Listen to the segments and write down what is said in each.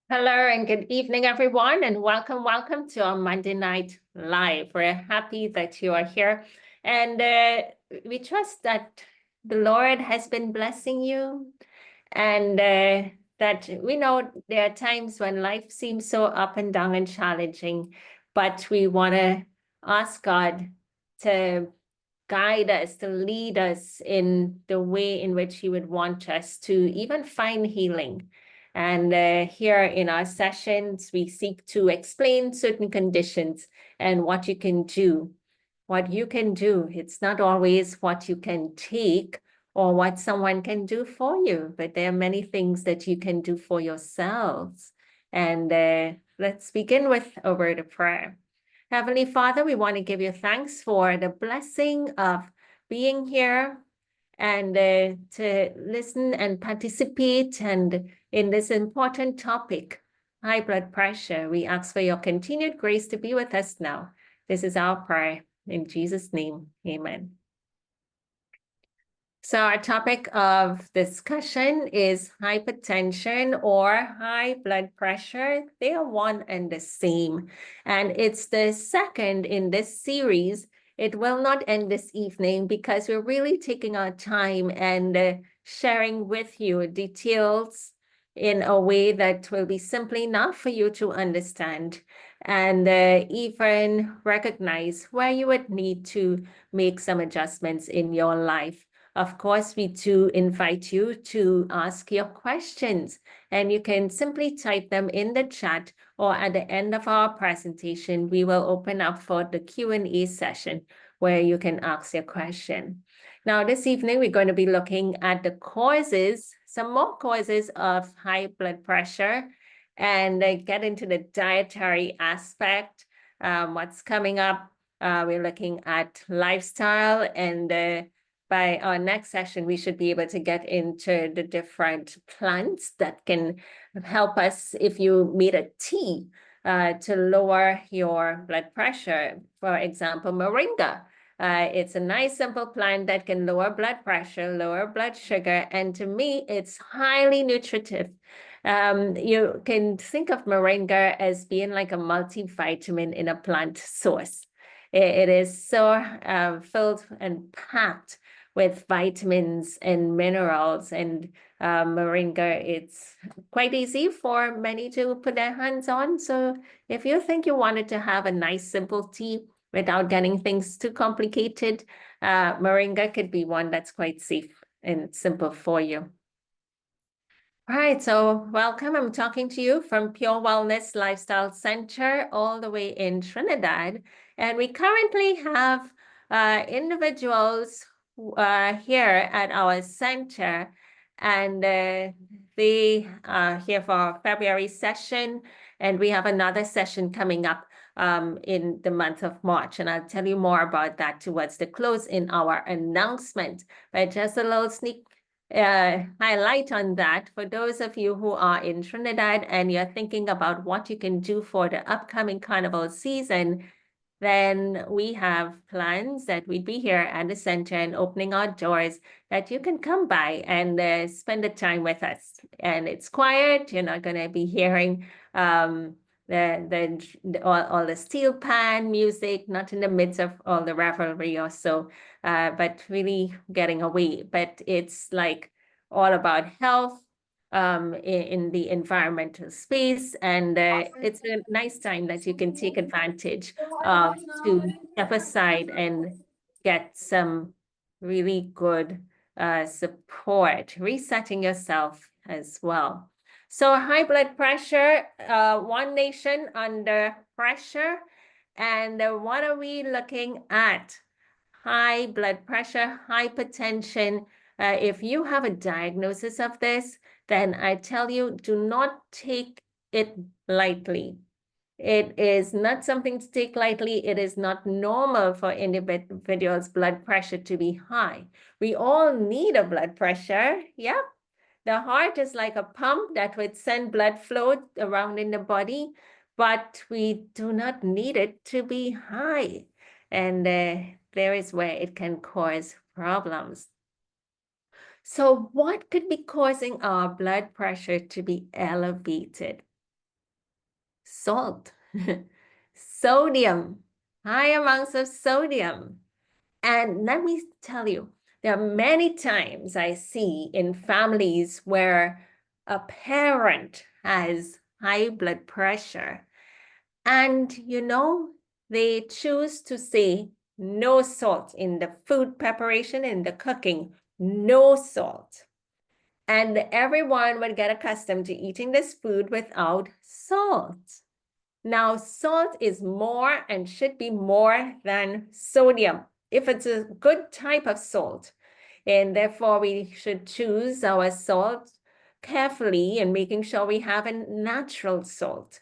Hello and good evening, everyone, and welcome to our Monday Night Live. We're happy that you are here, and we trust that the Lord has been blessing you, and that we know there are times when life seems so up and down and challenging, but we want to ask God to guide us, to lead us in the way in which He would want us to even find healing. And here in our sessions, we seek to explain certain conditions and what you can do. What you can do. It's not always what you can take or what someone can do for you, but there are many things that you can do for yourselves. And let's begin with a word of prayer. Heavenly Father, we want to give you thanks for the blessing of being here and to listen and participate and in this important topic, high blood pressure. We ask for your continued grace to be with us now. This is our prayer. In Jesus' name, amen. So our topic of discussion is hypertension or high blood pressure. They are one and the same. And it's the second in this series. It will not end this evening because we're really taking our time and sharing with you details in a way that will be simple enough for you to understand and even recognize where you would need to make some adjustments in your life. Of course, we do invite you to ask your questions, and you can simply type them in the chat, or at the end of our presentation, we will open up for the Q&A session where you can ask your question. Now, this evening, we're going to be looking at the causes, some more causes of high blood pressure, and get into the dietary aspect, what's coming up. We're looking at lifestyle, and by our next session, we should be able to get into the different plants that can help us if you made a tea to lower your blood pressure. For example, moringa. It's a nice, simple plant that can lower blood pressure, lower blood sugar, and to me, it's highly nutritive. You can think of moringa as being like a multivitamin in a plant source. It is so filled and packed with vitamins and minerals, and moringa, it's quite easy for many to put their hands on. So if you think you wanted to have a nice, simple tea without getting things too complicated, moringa could be one that's quite safe and simple for you. All right, so welcome. I'm talking to you from Pure Wellness Lifestyle Center all the way in Trinidad. And we currently have individuals here at our center, and they are here for our February session, and we have another session coming up in the month of March, and I'll tell you more about that towards the close in our announcement. But just a little sneak highlight on that for those of you who are in Trinidad and you're thinking about what you can do for the upcoming carnival season, then we have plans that we'd be here at the center and opening our doors that you can come by and spend the time with us. And it's quiet. You're not going to be hearing all the steel pan music, not in the midst of all the revelry or so, but really getting away. But it's like all about health, in the environmental space. And it's a nice time that you can take advantage of to step aside and get some really good support, resetting yourself as well. So high blood pressure, one nation under pressure. And what are we looking at? High blood pressure, hypertension. If you have a diagnosis of this, then I tell you, do not take it lightly. It is not something to take lightly. It is not normal for individuals' blood pressure to be high. We all need a blood pressure. Yeah. The heart is like a pump that would send blood flow around in the body, but we do not need it to be high. And there is where it can cause problems. So what could be causing our blood pressure to be elevated? Salt. Sodium, high amounts of sodium. And let me tell you, there are many times I see in families where a parent has high blood pressure and, they choose to say no salt in the food preparation, in the cooking, no salt. And everyone would get accustomed to eating this food without salt. Now, salt is more and should be more than sodium if it's a good type of salt. And therefore, we should choose our salt carefully and making sure we have a natural salt.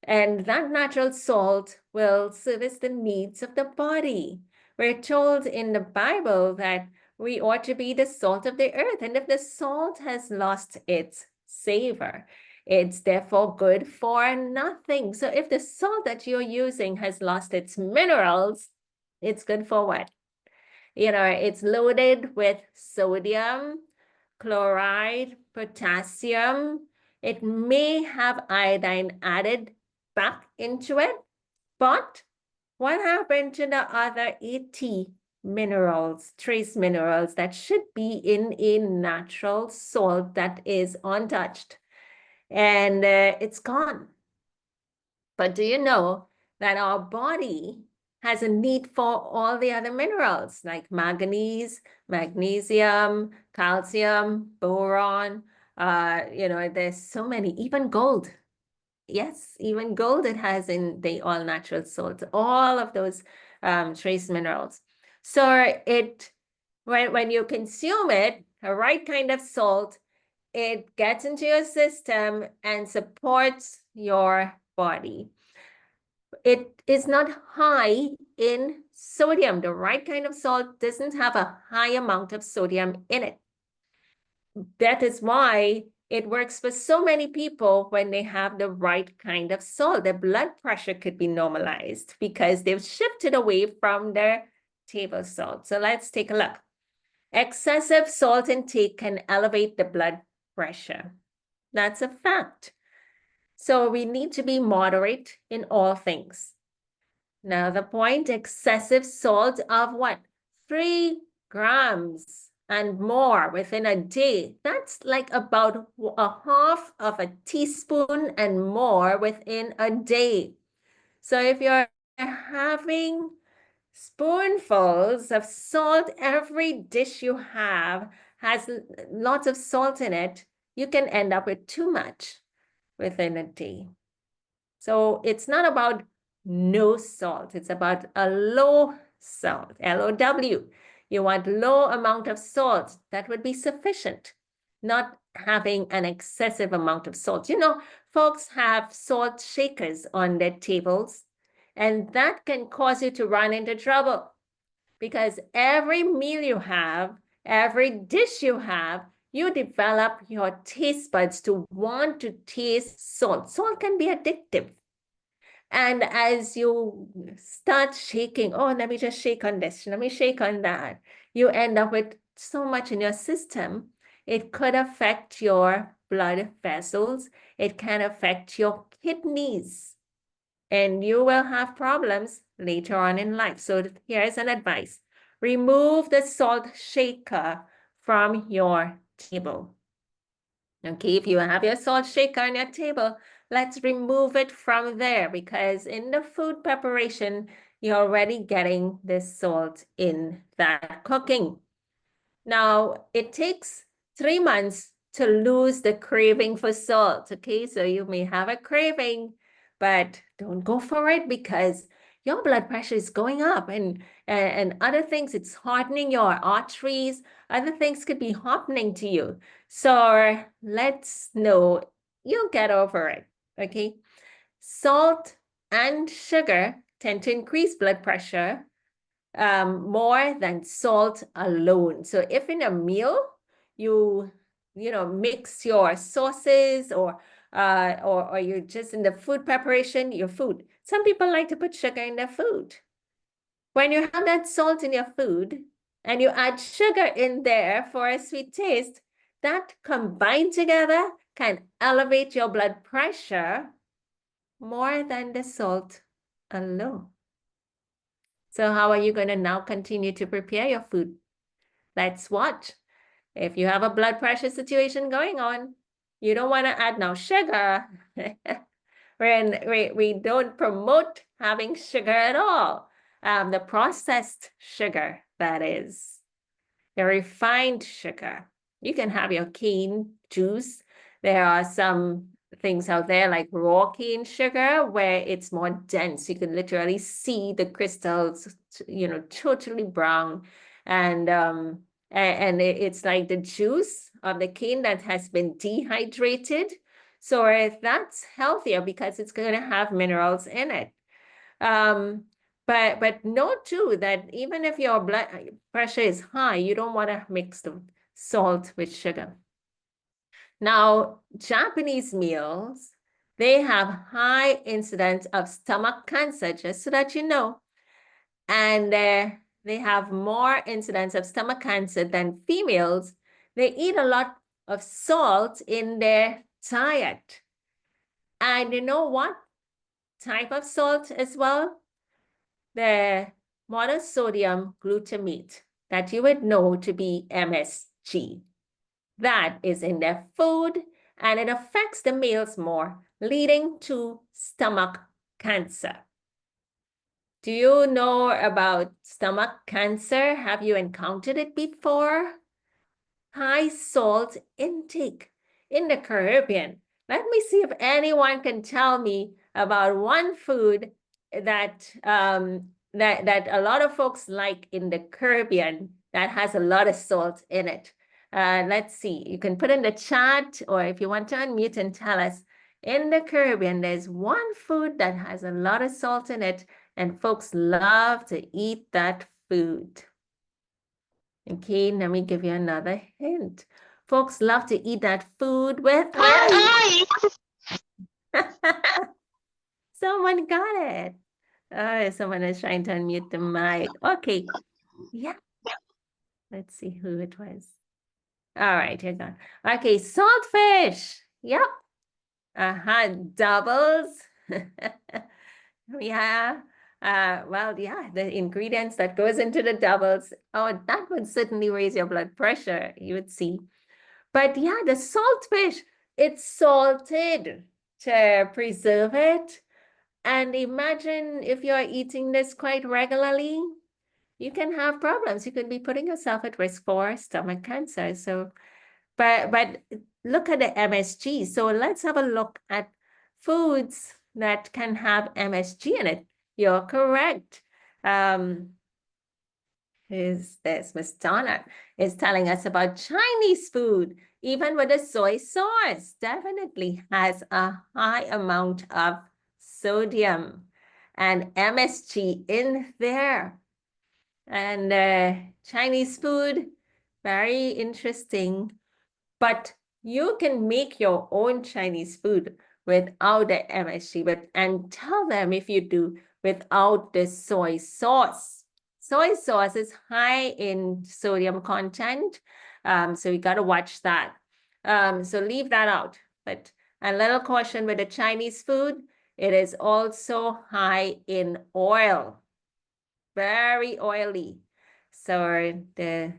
And that natural salt will service the needs of the body. We're told in the Bible that we ought to be the salt of the earth. And if the salt has lost its savor, it's therefore good for nothing. So if the salt that you're using has lost its minerals, it's good for what? It's loaded with sodium, chloride, potassium. It may have iodine added back into it, but what happened to the other 80 minerals, trace minerals that should be in a natural salt that is untouched? And it's gone. But do you know that our body has a need for all the other minerals like manganese, magnesium, calcium, boron, there's so many, even gold. Yes, even gold it has in the all natural salt, all of those trace minerals. So when you consume it, a right kind of salt, it gets into your system and supports your body. It is not high in sodium. The right kind of salt doesn't have a high amount of sodium in it. That is why it works for so many people when they have the right kind of salt. Their blood pressure could be normalized because they've shifted away from their table salt. So let's take a look. Excessive salt intake can elevate the blood pressure. That's a fact. So we need to be moderate in all things. Now the point, excessive salt of what? 3 grams and more within a day. That's like about a half of a teaspoon and more within a day. So if you're having spoonfuls of salt, every dish you have has lots of salt in it, you can end up with too much within a day. So it's not about no salt. It's about a low salt, L-O-W. You want low amount of salt. That would be sufficient, not having an excessive amount of salt. Folks have salt shakers on their tables, and that can cause you to run into trouble because every meal you have, every dish you have, you develop your taste buds to want to taste salt. Salt can be addictive. And as you start shaking, oh, let me just shake on this, let me shake on that, you end up with so much in your system. It could affect your blood vessels. It can affect your kidneys. And you will have problems later on in life. So here's an advice. Remove the salt shaker from your table. Okay, if you have your salt shaker on your table, let's remove it from there because in the food preparation, you're already getting the salt in that cooking. Now, it takes 3 months to lose the craving for salt, okay? So you may have a craving, but don't go for it because your blood pressure is going up and other things, it's hardening your arteries. Other things could be happening to you. So let's know you'll get over it, okay? Salt and sugar tend to increase blood pressure more than salt alone. So if in a meal you mix your sauces or you're just in the food preparation, your food. Some people like to put sugar in their food. When you have that salt in your food and you add sugar in there for a sweet taste, that combined together can elevate your blood pressure more than the salt alone. So how are you going to now continue to prepare your food? Let's watch. If you have a blood pressure situation going on, you don't want to add now sugar. We don't promote having sugar at all. The processed sugar, that is, the refined sugar. You can have your cane juice. There are some things out there like raw cane sugar where it's more dense. You can literally see the crystals, totally brown. And it's like the juice of the cane that has been dehydrated. So that's healthier because it's going to have minerals in it. But note too that even if your blood pressure is high, you don't want to mix the salt with sugar. Now, Japanese meals, they have high incidence of stomach cancer, just so that you know. And they have more incidence of stomach cancer than females. They eat a lot of salt in their diet. And you know what type of salt as well? The monosodium glutamate that you would know to be MSG. That is in their food and it affects the males more, leading to stomach cancer. Do you know about stomach cancer? Have you encountered it before? High salt intake in the Caribbean. Let me see if anyone can tell me about one food that that a lot of folks like in the Caribbean that has a lot of salt in it. Let's see. You can put in the chat, or if you want to unmute and tell us. In the Caribbean, there's one food that has a lot of salt in it, and folks love to eat that food. Okay, let me give you another hint. Folks love to eat that food with ice. Someone got it. Someone is trying to unmute the mic. Okay, yeah. Let's see who it was. All right, you're gone. Okay, saltfish. Yep. Doubles. Yeah. Well, yeah, the ingredients that goes into the doubles. Oh, that would certainly raise your blood pressure, you would see. But yeah, the saltfish, it's salted to preserve it. And imagine if you're eating this quite regularly, you can have problems. You could be putting yourself at risk for stomach cancer. So, but look at the MSG. So let's have a look at foods that can have MSG in it. You're correct. Is this Miss Donna is telling us about Chinese food, even with the soy sauce, definitely has a high amount of sodium and MSG in there. And Chinese food, very interesting. But you can make your own Chinese food without the MSG, and tell them if you do without the soy sauce. Soy sauce is high in sodium content, so you got to watch that. So leave that out. But a little caution with the Chinese food, it is also high in oil, very oily. So the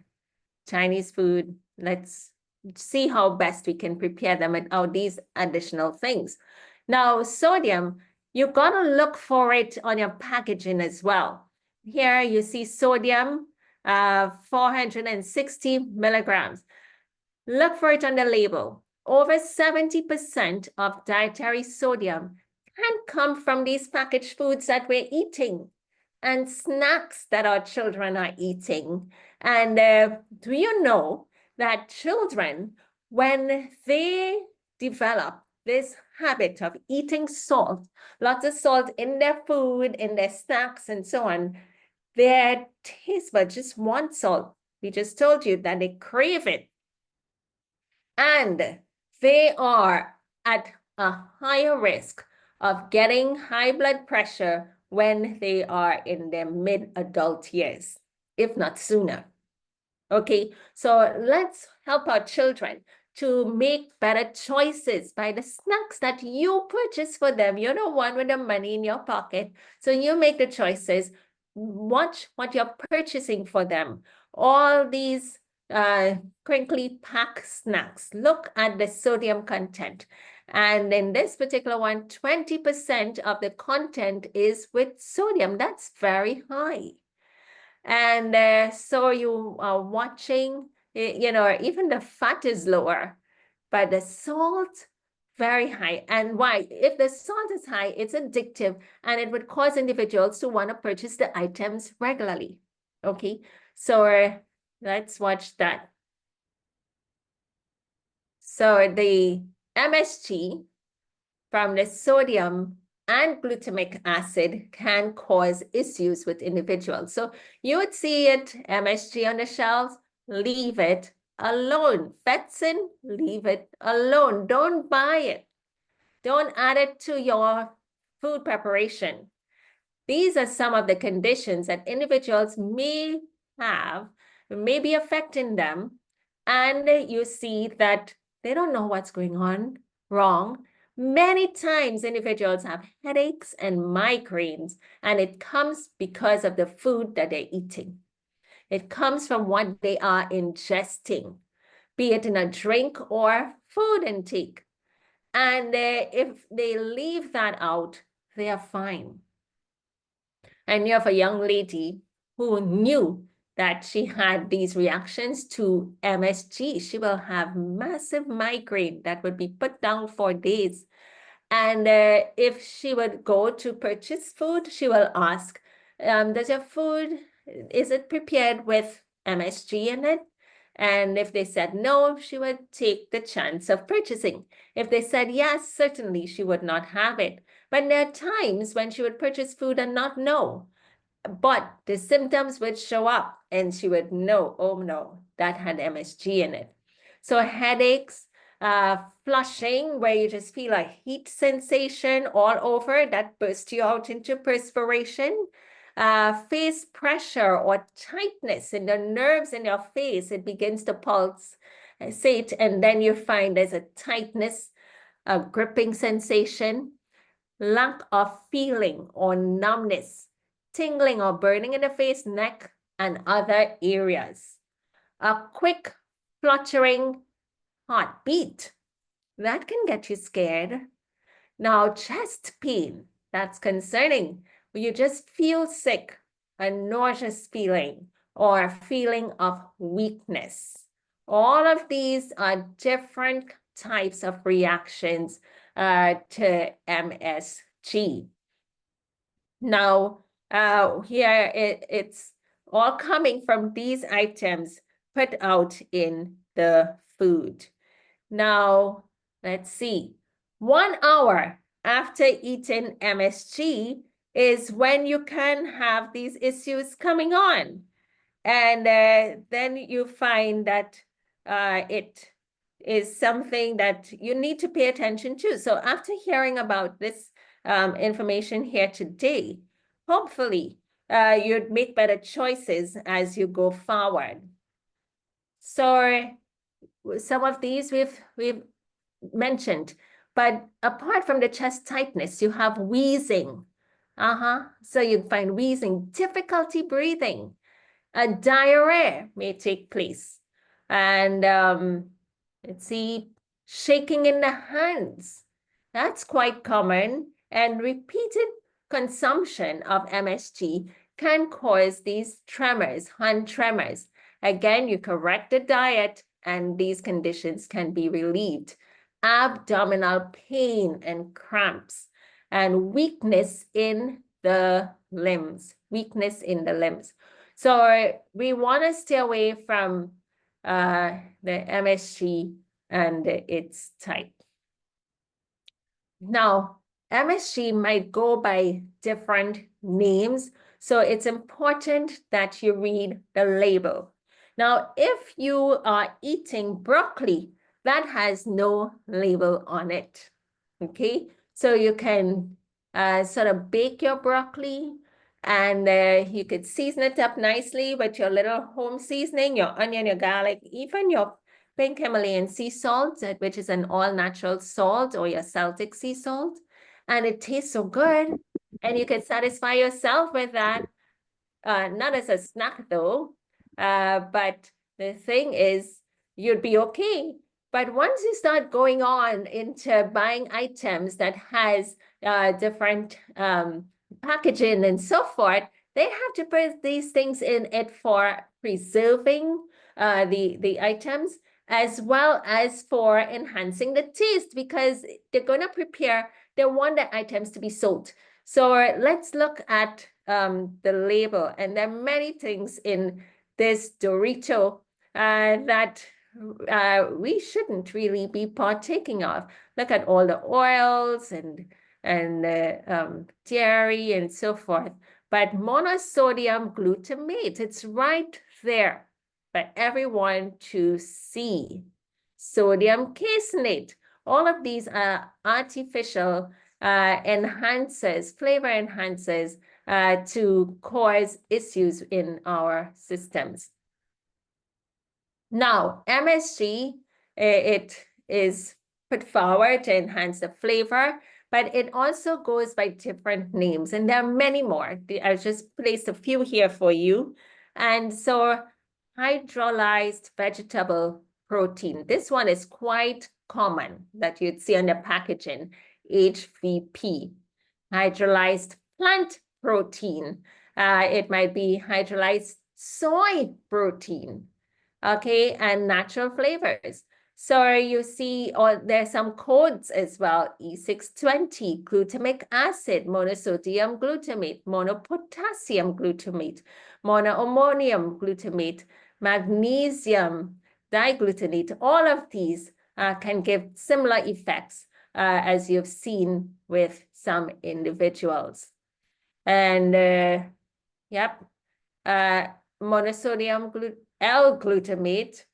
Chinese food, let's see how best we can prepare them without these additional things. Now, sodium, you've got to look for it on your packaging as well. Here you see sodium, 460 milligrams. Look for it on the label. Over 70% of dietary sodium can come from these packaged foods that we're eating and snacks that our children are eating. And do you know that children, when they develop this habit of eating salt, lots of salt in their food, in their snacks, and so on, their taste buds just want salt. We just told you that they crave it. And they are at a higher risk of getting high blood pressure when they are in their mid-adult years, if not sooner. Okay, so let's help our children. to make better choices by the snacks that you purchase for them. You're the one with the money in your pocket. So you make the choices. Watch what you're purchasing for them. All these crinkly pack snacks. Look at the sodium content. And in this particular one, 20% of the content is with sodium. That's very high. And so you are watching, you know, even the fat is lower, but the salt, very high. And why? If the salt is high, it's addictive and it would cause individuals to want to purchase the items regularly. Okay, so let's watch that. So the MSG from the sodium and glutamic acid can cause issues with individuals. So you would see it, MSG on the shelves, leave it alone. Vetsin, leave it alone. Don't buy it. Don't add it to your food preparation. These are some of the conditions that individuals may have, may be affecting them, and you see that they don't know what's going on wrong. Many times individuals have headaches and migraines, and it comes because of the food that they're eating. It comes from what they are ingesting, be it in a drink or food intake. And if they leave that out, they are fine. I knew of a young lady who knew that she had these reactions to MSG. She will have massive migraine that would be put down for days. And if she would go to purchase food, she will ask, does your food, is it prepared with MSG in it? And if they said no, she would take the chance of purchasing. If they said yes, certainly she would not have it. But there are times when she would purchase food and not know. But the symptoms would show up and she would know, oh no, that had MSG in it. So headaches, flushing, where you just feel a heat sensation all over that bursts you out into perspiration, face pressure or tightness in the nerves in your face, it begins to pulsate, and then you find there's a tightness, a gripping sensation, lack of feeling or numbness, tingling or burning in the face, neck, and other areas. A quick fluttering heartbeat, that can get you scared. Now, chest pain, that's concerning. You just feel sick, a nauseous feeling, or a feeling of weakness. All of these are different types of reactions to MSG. Now, here it's all coming from these items put out in the food. Now, let's see. 1 hour after eating MSG is when you can have these issues coming on. And then you find that it is something that you need to pay attention to. So after hearing about this information here today, hopefully you'd make better choices as you go forward. So some of these we've mentioned, but apart from the chest tightness, you have wheezing. So you find wheezing, difficulty breathing, a diarrhea may take place, and let's see, shaking in the hands. That's quite common, and repeated consumption of MSG can cause these tremors, hand tremors. Again, you correct the diet and these conditions can be relieved. Abdominal pain and cramps and weakness in the limbs, So we want to stay away from the MSG and its type. Now, MSG might go by different names, so it's important that you read the label. Now, if you are eating broccoli, that has no label on it, okay? So you can sort of bake your broccoli, and you could season it up nicely with your little home seasoning, your onion, your garlic, even your pink Himalayan sea salt, which is an all-natural salt, or your Celtic sea salt, and it tastes so good, and you can satisfy yourself with that. Not as a snack though, but the thing is, you'd be okay. But once you start going on into buying items that has different packaging and so forth, they have to put these things in it for preserving the items, as well as for enhancing the taste, because they're going to prepare, they want the items to be sold. So let's look at the label. And there are many things in this Dorito that we shouldn't really be partaking of. Look at all the oils and dairy and so forth. But monosodium glutamate, it's right there for everyone to see. Sodium caseinate, all of these are artificial enhances, flavor enhances to cause issues in our systems. Now, MSG, it is put forward to enhance the flavor, but it also goes by different names, and there are many more. I just placed a few here for you. And so hydrolyzed vegetable protein. This one is quite common that you'd see on the packaging, HVP. Hydrolyzed plant protein. It might be hydrolyzed soy protein, okay, and natural flavors. So you see, or there's some codes as well, E620, glutamic acid, monosodium glutamate, monopotassium glutamate, monoammonium glutamate, magnesium diglutamate. All of these can give similar effects as you've seen with some individuals. And yep, monosodium L-glutamate,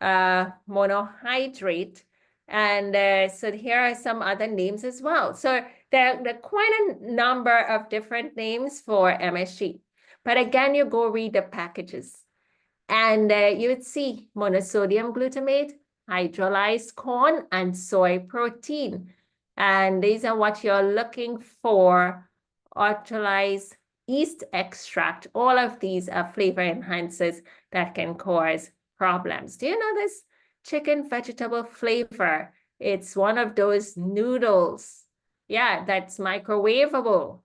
monohydrate, and so here are some other names as well. So there are quite a number of different names for MSG. But again, you go read the packages, and you would see monosodium glutamate, hydrolyzed corn, and soy protein. And these are what you're looking for. Hydrolyzed yeast extract. All of these are flavor enhancers that can cause problems. Do you know this chicken vegetable flavor? It's one of those noodles. Yeah, that's microwavable.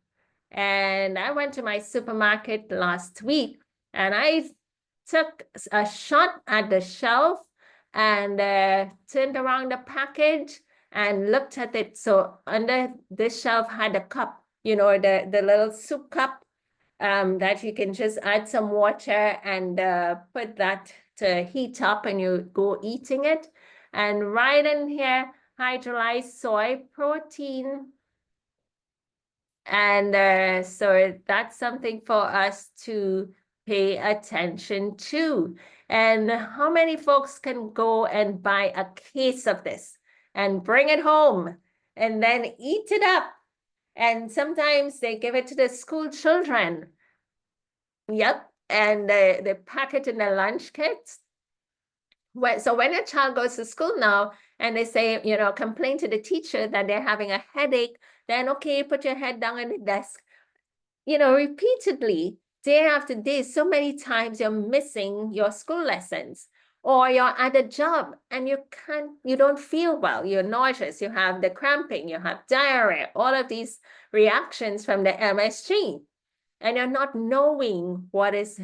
And I went to my supermarket last week, and I took a shot at the shelf and turned around the package and looked at it. So under this shelf had a cup, you know, the little soup cup that you can just add some water and put that to heat up, and you go eating it. And right in here, hydrolyzed soy protein. And so that's something for us to pay attention to. And how many folks can go and buy a case of this and bring it home and then eat it up? And sometimes they give it to the school children. Yep, and they pack it in the lunch kits. So when a child goes to school now and they say, you know, complain to the teacher that they're having a headache, then okay, put your head down on the desk. You know, repeatedly, day after day, so many times you're missing your school lessons, or you're at a job and you don't feel well, you're nauseous, you have the cramping, you have diarrhea, all of these reactions from the MSG, and you're not knowing what is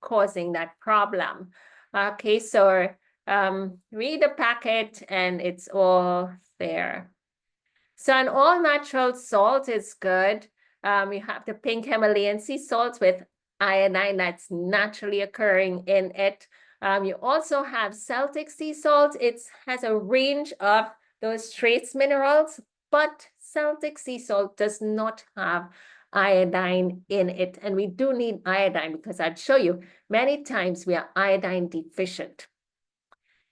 causing that problem. Okay, so read the packet and it's all there. So an all-natural salt is good. You have the pink Himalayan sea salts with iodine that's naturally occurring in it. You also have Celtic sea salt. It has a range of those trace minerals, but Celtic sea salt does not have iodine in it. And we do need iodine because I'd show you many times we are iodine deficient.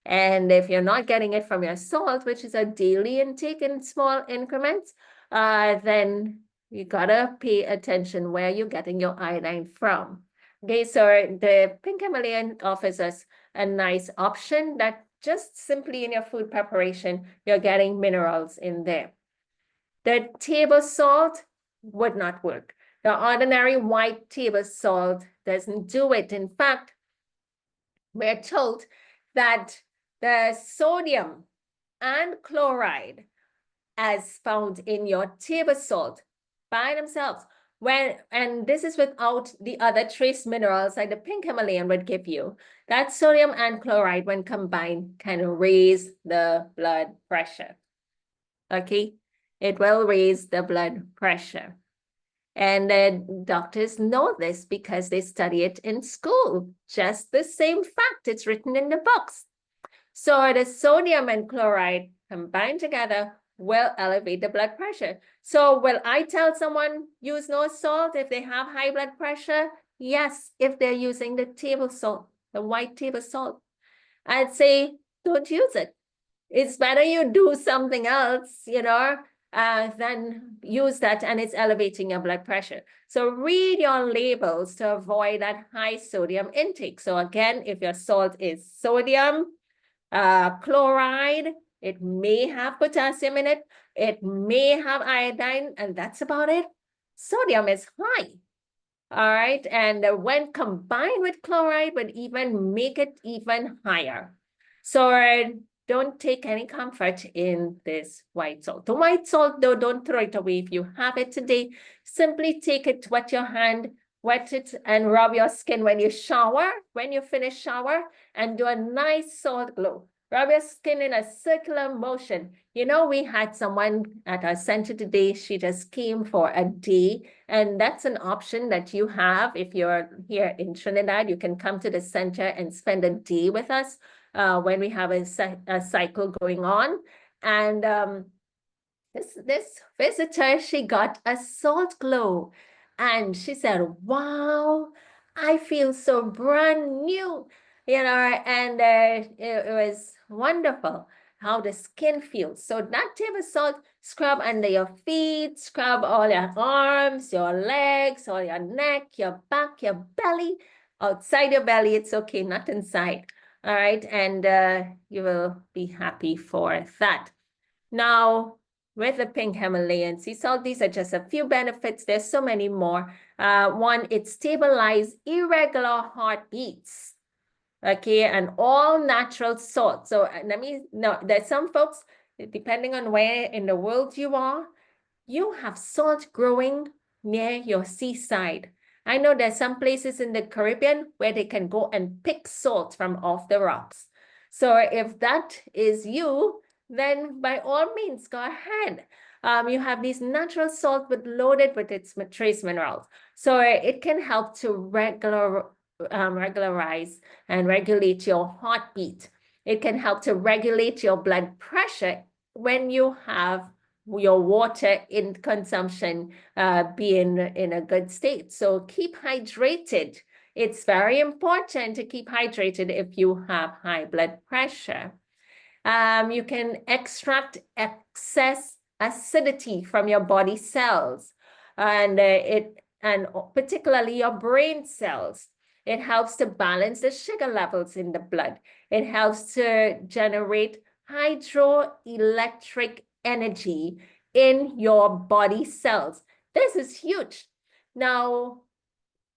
And if you're not getting it from your salt, which is a daily intake in small increments, then you gotta pay attention where you're getting your iodine from. Okay, so the pink Himalayan offers us a nice option that just simply in your food preparation, you're getting minerals in there. The table salt would not work. The ordinary white table salt doesn't do it. In fact, we're told that the sodium and chloride as found in your table salt by themselves, and this is without the other trace minerals like the pink Himalayan would give you, that sodium and chloride when combined can raise the blood pressure. Okay, it will raise the blood pressure. And doctors know this because they study it in school. Just the same fact, it's written in the books. So the sodium and chloride combined together will elevate the blood pressure. So will I tell someone use no salt if they have high blood pressure? Yes, if they're using the table salt, the white table salt. I'd say don't use it. It's better you do something else, than use that and it's elevating your blood pressure. So read your labels to avoid that high sodium intake. So again, if your salt is sodium, chloride, it may have potassium in it, it may have iodine, and that's about it. Sodium is high. All right, and when combined with chloride would even make it even higher. So don't take any comfort in this white salt. The white salt, though, don't throw it away if you have it today. Simply take it, wet your hand, wet it, and rub your skin when you shower, when you finish shower, and do a nice salt glow. Rub your skin in a circular motion. You know, we had someone at our center today. She just came for a day, and that's an option that you have. If you're here in Trinidad, you can come to the center and spend a day with us when we have a cycle going on. And this visitor, she got a salt glow. And she said, wow, I feel so brand new, and it was wonderful how the skin feels. So that table salt, scrub under your feet, scrub all your arms, your legs, all your neck, your back, your belly. Outside your belly, it's okay, not inside. All right, and you will be happy for that. Now, with the pink Himalayan sea salt, these are just a few benefits. There's so many more. One, it stabilizes irregular heartbeats. Okay, and all natural salt. So there's some folks, depending on where in the world you are, you have salt growing near your seaside. I know there's some places in the Caribbean where they can go and pick salt from off the rocks. So if that is you, then by all means, go ahead. You have these natural salt loaded with its trace minerals. So it can help to regularize and regulate your heartbeat. It can help to regulate your blood pressure when you have your water in consumption being in a good state. So keep hydrated. It's very important to keep hydrated if you have high blood pressure. You can extract excess acidity from your body cells, and particularly your brain cells. It helps to balance the sugar levels in the blood. It helps to generate hydroelectric energy in your body cells. This is huge. Now,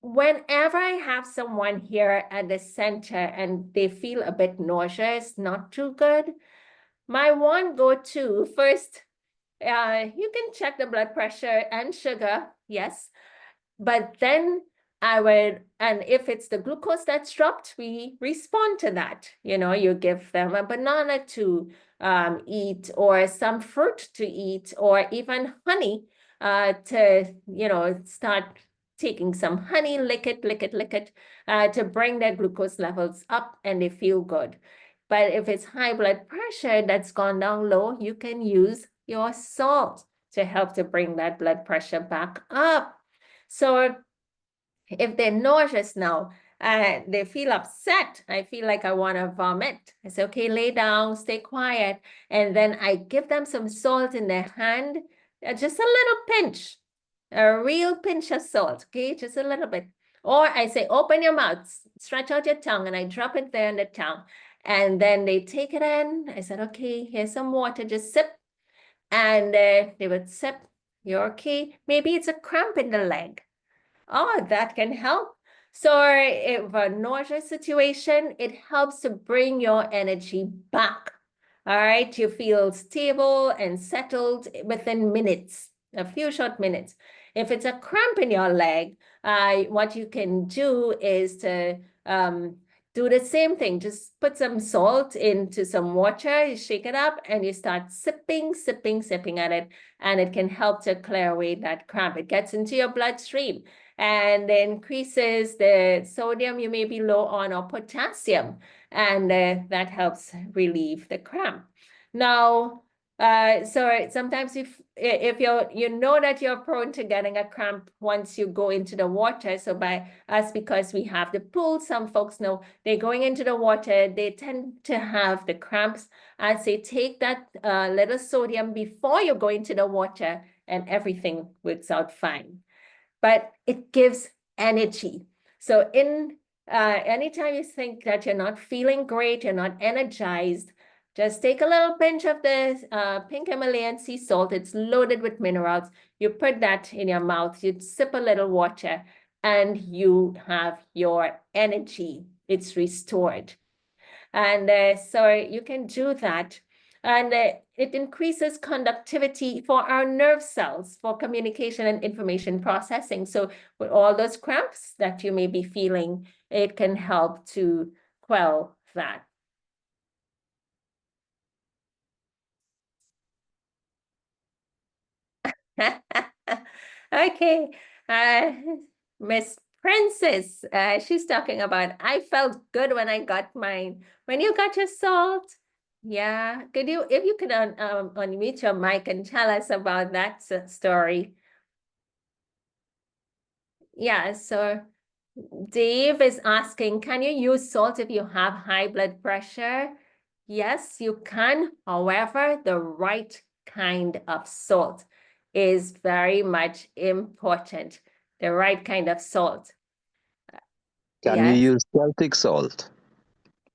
whenever I have someone here at the center and they feel a bit nauseous, not too good, my one go-to first, you can check the blood pressure and sugar, yes, but then and if it's the glucose that's dropped, we respond to that. You give them a banana to eat, or some fruit to eat, or even honey to, start taking some honey, lick it, to bring their glucose levels up and they feel good. But if it's high blood pressure that's gone down low, you can use your salt to help to bring that blood pressure back up. So if they're nauseous now, they feel upset, I feel like I want to vomit, I say, okay, lay down, stay quiet. And then I give them some salt in their hand, just a little pinch, a real pinch of salt, okay, just a little bit. Or I say, open your mouth, stretch out your tongue, and I drop it there on the tongue. And then they take it in. I said, okay, here's some water, just sip. And they would sip. You're okay. Maybe it's a cramp in the leg. Oh, that can help. So if a nausea situation, it helps to bring your energy back. All right, you feel stable and settled within minutes, a few short minutes. If it's a cramp in your leg, what you can do is to do the same thing. Just put some salt into some water, you shake it up, and you start sipping, sipping, sipping at it, and it can help to clear away that cramp. It gets into your bloodstream and increases the sodium you may be low on or potassium, and that helps relieve the cramp. Now, so sometimes if you know that you're prone to getting a cramp once you go into the water, so by us, because we have the pool, some folks know they're going into the water, they tend to have the cramps. I'd say take that little sodium before you go into the water and everything works out fine. But it gives energy. So anytime you think that you're not feeling great, you're not energized, just take a little pinch of the pink Himalayan sea salt. It's loaded with minerals. You put that in your mouth, you sip a little water, and you have your energy. It's restored. And so you can do that. And it increases conductivity for our nerve cells for communication and information processing. So with all those cramps that you may be feeling, it can help to quell that. Okay, uh, Miss Princess, she's talking about, I felt good when I got mine. When you got your salt, yeah. Could you, if you could unmute your mic and tell us about that story? Yeah, so Dave is asking, can you use salt if you have high blood pressure? Yes, you can. However, the right kind of salt is very much important. The right kind of salt. Can we Yes. use Celtic salt?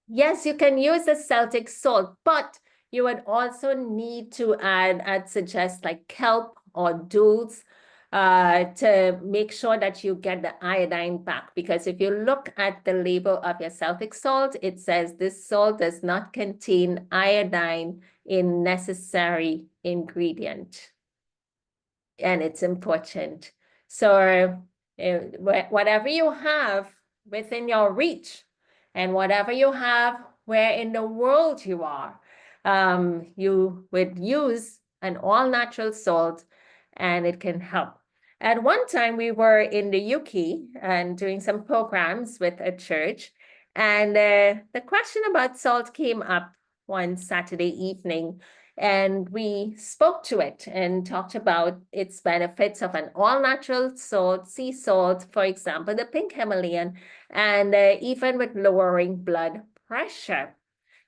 Yes, you can use the Celtic salt, but you would also need to add, I'd suggest like kelp or dulse to make sure that you get the iodine back. Because if you look at the label of your Celtic salt, it says this salt does not contain iodine in necessary ingredient. And it's important. So whatever you have within your reach and whatever you have where in the world you are, you would use an all-natural salt and it can help. At one time, we were in the UK and doing some programs with a church, and the question about salt came up one Saturday evening, and we spoke to it and talked about its benefits of an all-natural salt, sea salt, for example, the pink Himalayan, and even with lowering blood pressure.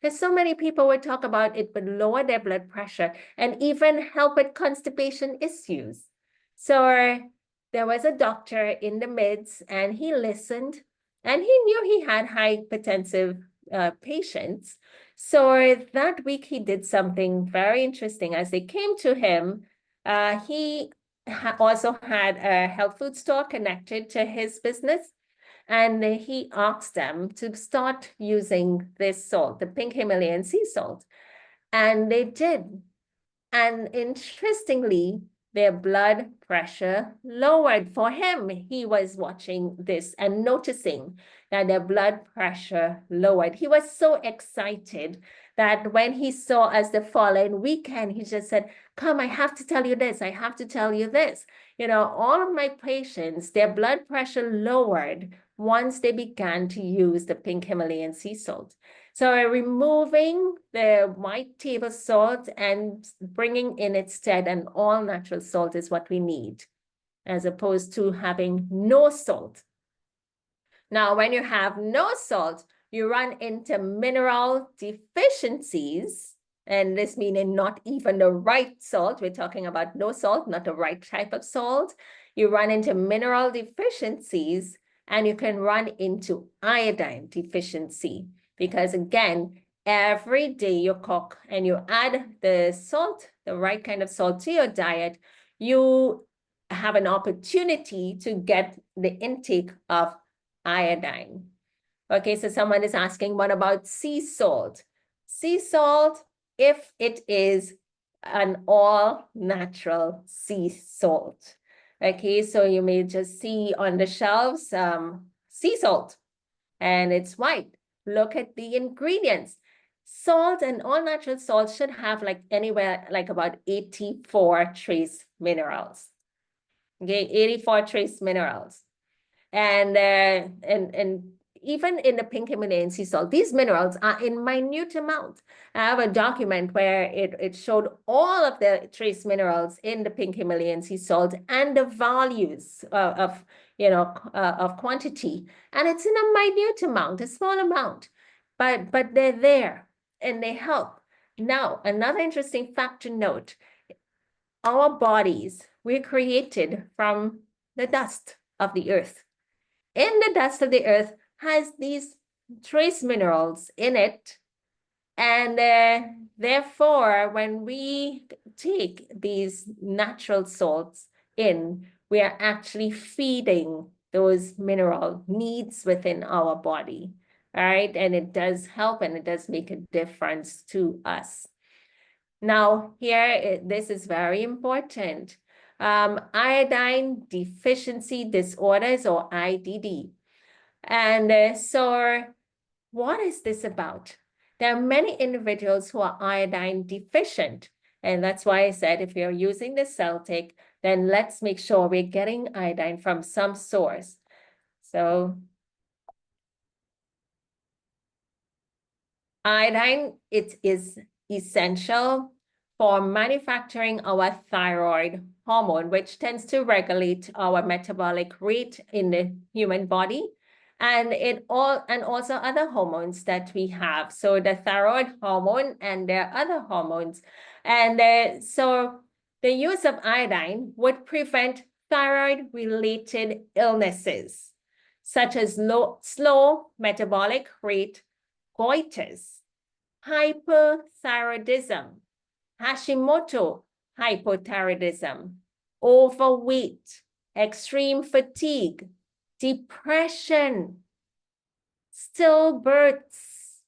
There's so many people would talk about it would lower their blood pressure and even help with constipation issues. So there was a doctor in the midst and he listened and he knew he had hypertensive patients. So that week he did something very interesting. As they came to him, he also had a health food store connected to his business. And he asked them to start using this salt, the pink Himalayan sea salt. And they did. And interestingly, their blood pressure lowered for him. He was watching this and noticing that their blood pressure lowered. He was so excited that when he saw us the following weekend, he just said, come, I have to tell you this. I have to tell you this. You know, all of my patients, their blood pressure lowered once they began to use the pink Himalayan sea salt. So removing the white table salt and bringing in instead an all-natural salt is what we need, as opposed to having no salt. Now, when you have no salt, you run into mineral deficiencies, and this meaning not even the right salt. We're talking about no salt, not the right type of salt. You run into mineral deficiencies, and you can run into iodine deficiency. Because again, every day you cook and you add the salt, the right kind of salt to your diet, you have an opportunity to get the intake of iodine. Okay, so someone is asking, what about sea salt? Sea salt, if it is an all natural sea salt. Okay, so you may just see on the shelves sea salt and it's white. Look at the ingredients. Salt and all natural salt should have like anywhere like about 84 trace minerals. Okay, 84 trace minerals. And even in the pink Himalayan sea salt, these minerals are in minute amount. I have a document where it showed all of the trace minerals in the pink Himalayan sea salt and the values of quantity. And it's in a minute amount, a small amount, but they're there and they help. Now, another interesting fact to note, our bodies, we're created from the dust of the earth. In the dust of the earth has these trace minerals in it. And therefore, when we take these natural salts in, we are actually feeding those mineral needs within our body. All right. And it does help and it does make a difference to us. Now, here, this is very important. Iodine deficiency disorders, or IDD. And so what is this about? There are many individuals who are iodine deficient. And that's why I said, if you're using the Celtic, then let's make sure we're getting iodine from some source. So iodine, it is essential for manufacturing our thyroid hormone, which tends to regulate our metabolic rate in the human body. And also other hormones that we have. So the thyroid hormone and there are other hormones. And so the use of iodine would prevent thyroid-related illnesses, such as slow metabolic rate, goiters, hyperthyroidism, Hashimoto hypothyroidism, overweight, extreme fatigue, depression, stillbirths,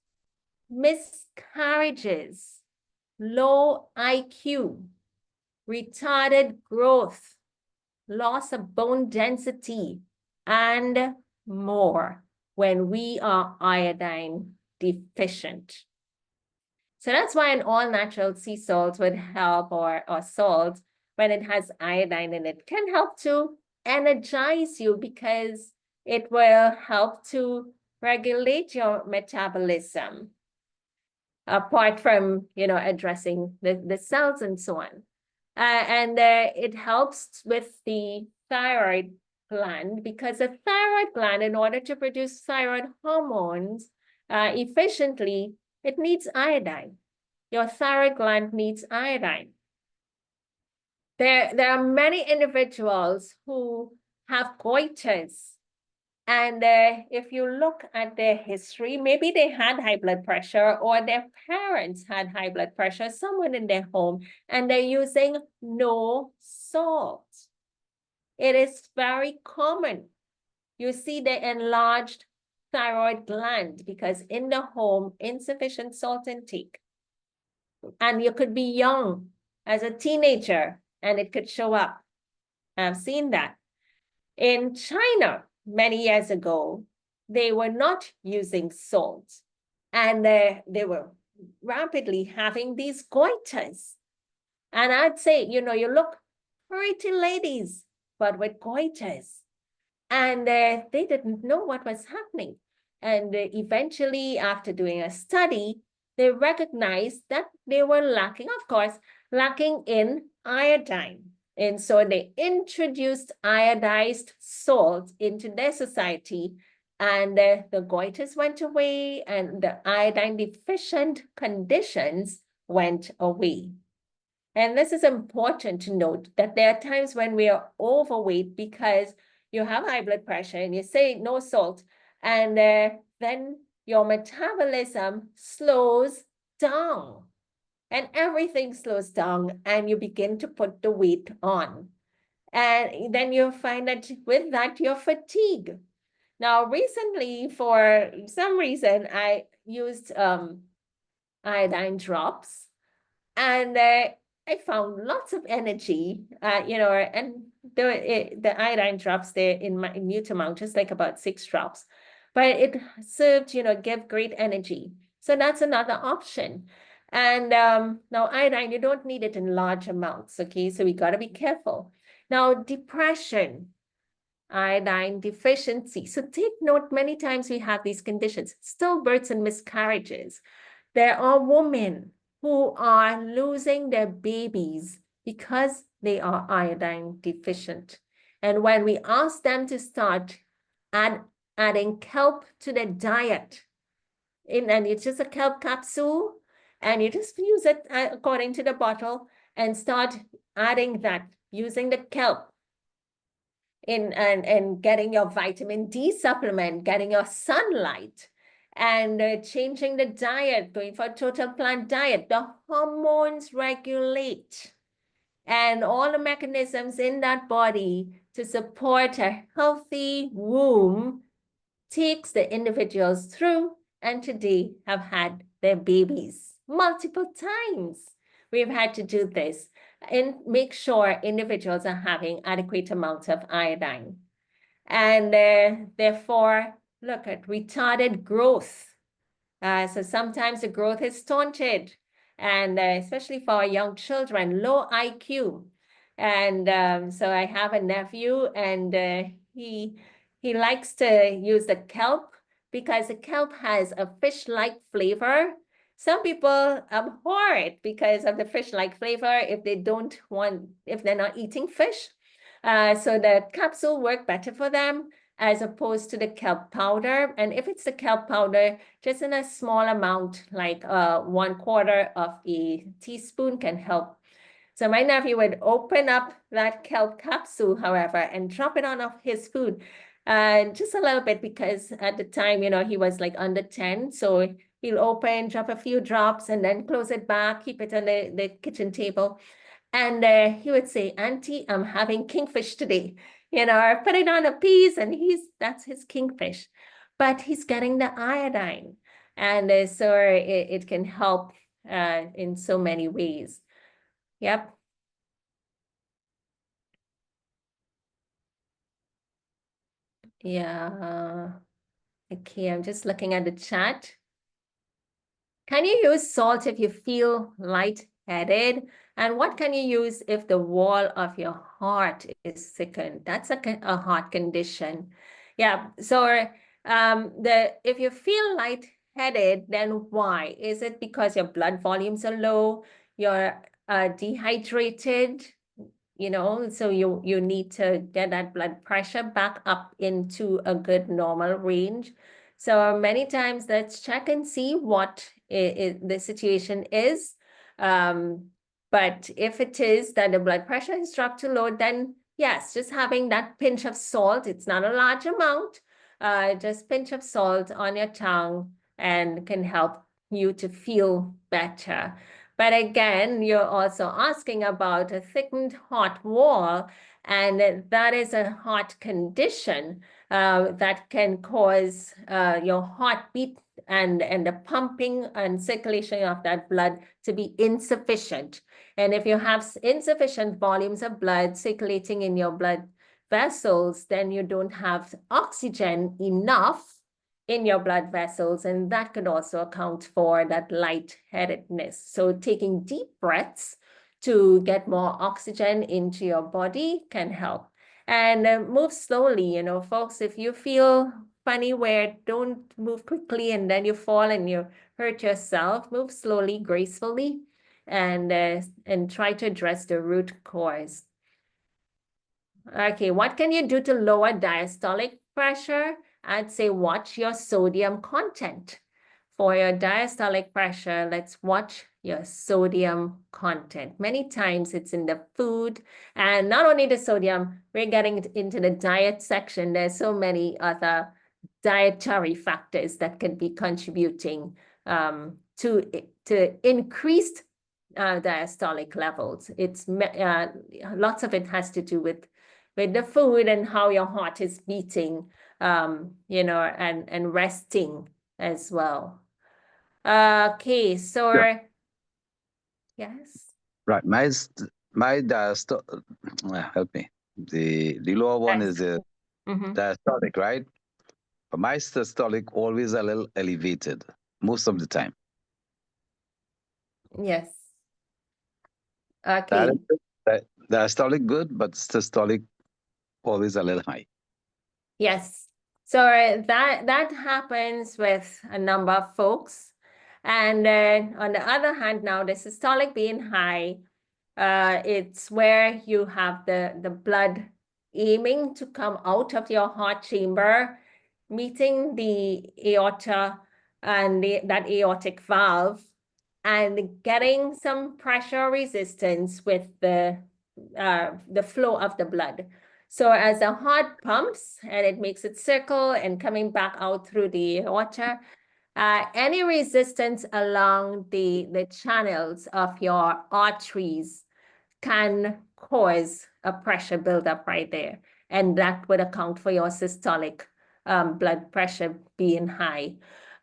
miscarriages, low IQ, retarded growth, loss of bone density, and more when we are iodine deficient. So that's why an all-natural sea salt would help, or salt, when it has iodine in it, can help to energize you because it will help to regulate your metabolism, apart from, addressing the cells and so on. And it helps with the thyroid gland, because the thyroid gland, in order to produce thyroid hormones efficiently, it needs iodine. Your thyroid gland needs iodine. There are many individuals who have goiters. And if you look at their history, maybe they had high blood pressure or their parents had high blood pressure, someone in their home, and they're using no salt. It is very common. You see the enlarged thyroid gland because in the home, insufficient salt intake. And you could be young as a teenager and it could show up. I've seen that. In China, many years ago, they were not using salt and they were rapidly having these goiters. And I'd say, you look pretty ladies, but with goiters. And they didn't know what was happening. And eventually, after doing a study, they recognized that they were lacking, of course, lacking in iodine. And so they introduced iodized salt into their society, and the goiters went away and the iodine deficient conditions went away. And this is important to note, that there are times when we are overweight because you have high blood pressure and you say no salt, and then your metabolism slows down. And everything slows down, and you begin to put the weight on. And then you find that with that, you're fatigued. Now, recently, for some reason, I used iodine drops, and I found lots of energy, and the iodine drops there in my minute amount, just like about 6 drops, but it served, give great energy. So that's another option. And now iodine, you don't need it in large amounts, okay? So we got to be careful. Now, depression, iodine deficiency. So take note, many times we have these conditions, stillbirths and miscarriages. There are women who are losing their babies because they are iodine deficient. And when we ask them to start adding kelp to their diet, and it's just a kelp capsule, and you just use it according to the bottle and start adding that, using the kelp and getting your vitamin D supplement, getting your sunlight, and changing the diet, going for a total plant diet. The hormones regulate, and all the mechanisms in that body to support a healthy womb takes the individuals through, and today have had their babies multiple times. We've had to do this and make sure individuals are having adequate amounts of iodine. And therefore, look at retarded growth. So sometimes the growth is stunted, and especially for young children, low IQ. And so I have a nephew, and he likes to use the kelp because the kelp has a fish-like flavor. Some people abhor it because of the fish-like flavor if they're not eating fish. So the capsule work better for them as opposed to the kelp powder. And if it's the kelp powder, just in a small amount, like 1/4 of a teaspoon can help. So my nephew would open up that kelp capsule, however, and drop it on his food. Just a little bit, because at the time, he was like under 10. So he'll open, drop a few drops, and then close it back, keep it on the kitchen table. And he would say, "Auntie, I'm having kingfish today." Or put it on a piece, and that's his kingfish. But he's getting the iodine. And so it can help in so many ways. Yep. Yeah. Okay, I'm just looking at the chat. Can you use salt if you feel lightheaded? And what can you use if the wall of your heart is thickened? That's a heart condition. Yeah, so if you feel lightheaded, then why? Is it because your blood volumes are low, you're dehydrated, so you need to get that blood pressure back up into a good normal range? So many times, let's check and see what the situation is. But if it is that the blood pressure is dropped too low, then yes, just having that pinch of salt, it's not a large amount, just pinch of salt on your tongue and can help you to feel better. But again, you're also asking about a thickened heart wall, and that is a heart condition that can cause your heartbeat and the pumping and circulation of that blood to be insufficient. And if you have insufficient volumes of blood circulating in your blood vessels, then you don't have oxygen enough in your blood vessels, and that could also account for that lightheadedness. So taking deep breaths to get more oxygen into your body can help. And move slowly, folks. If you feel funny, don't move quickly and then you fall and you hurt yourself. Move slowly, gracefully, and try to address the root cause. Okay, what can you do to lower diastolic pressure? I'd say watch your sodium content. For your diastolic pressure, let's watch your sodium content. Many times it's in the food, and not only the sodium, we're getting into the diet section. There's so many other dietary factors that can be contributing to increased diastolic levels. It's lots of it has to do with the food and how your heart is beating, you know, and resting as well. Okay, so Sure. yes. Right. My help me. The lower one is the Mm-hmm. diastolic, right? But my systolic always a little elevated most of the time. Yes. That Okay. is diastolic good, but systolic always a little high. Yes. So that happens with a number of folks. And on the other hand, now the systolic being high, it's where you have the blood aiming to come out of your heart chamber, meeting the aorta and that aortic valve, and getting some pressure resistance with the flow of the blood. So as the heart pumps and it makes it circle and coming back out through the aorta, any resistance along the channels of your arteries can cause a pressure buildup right there. And that would account for your systolic blood pressure being high,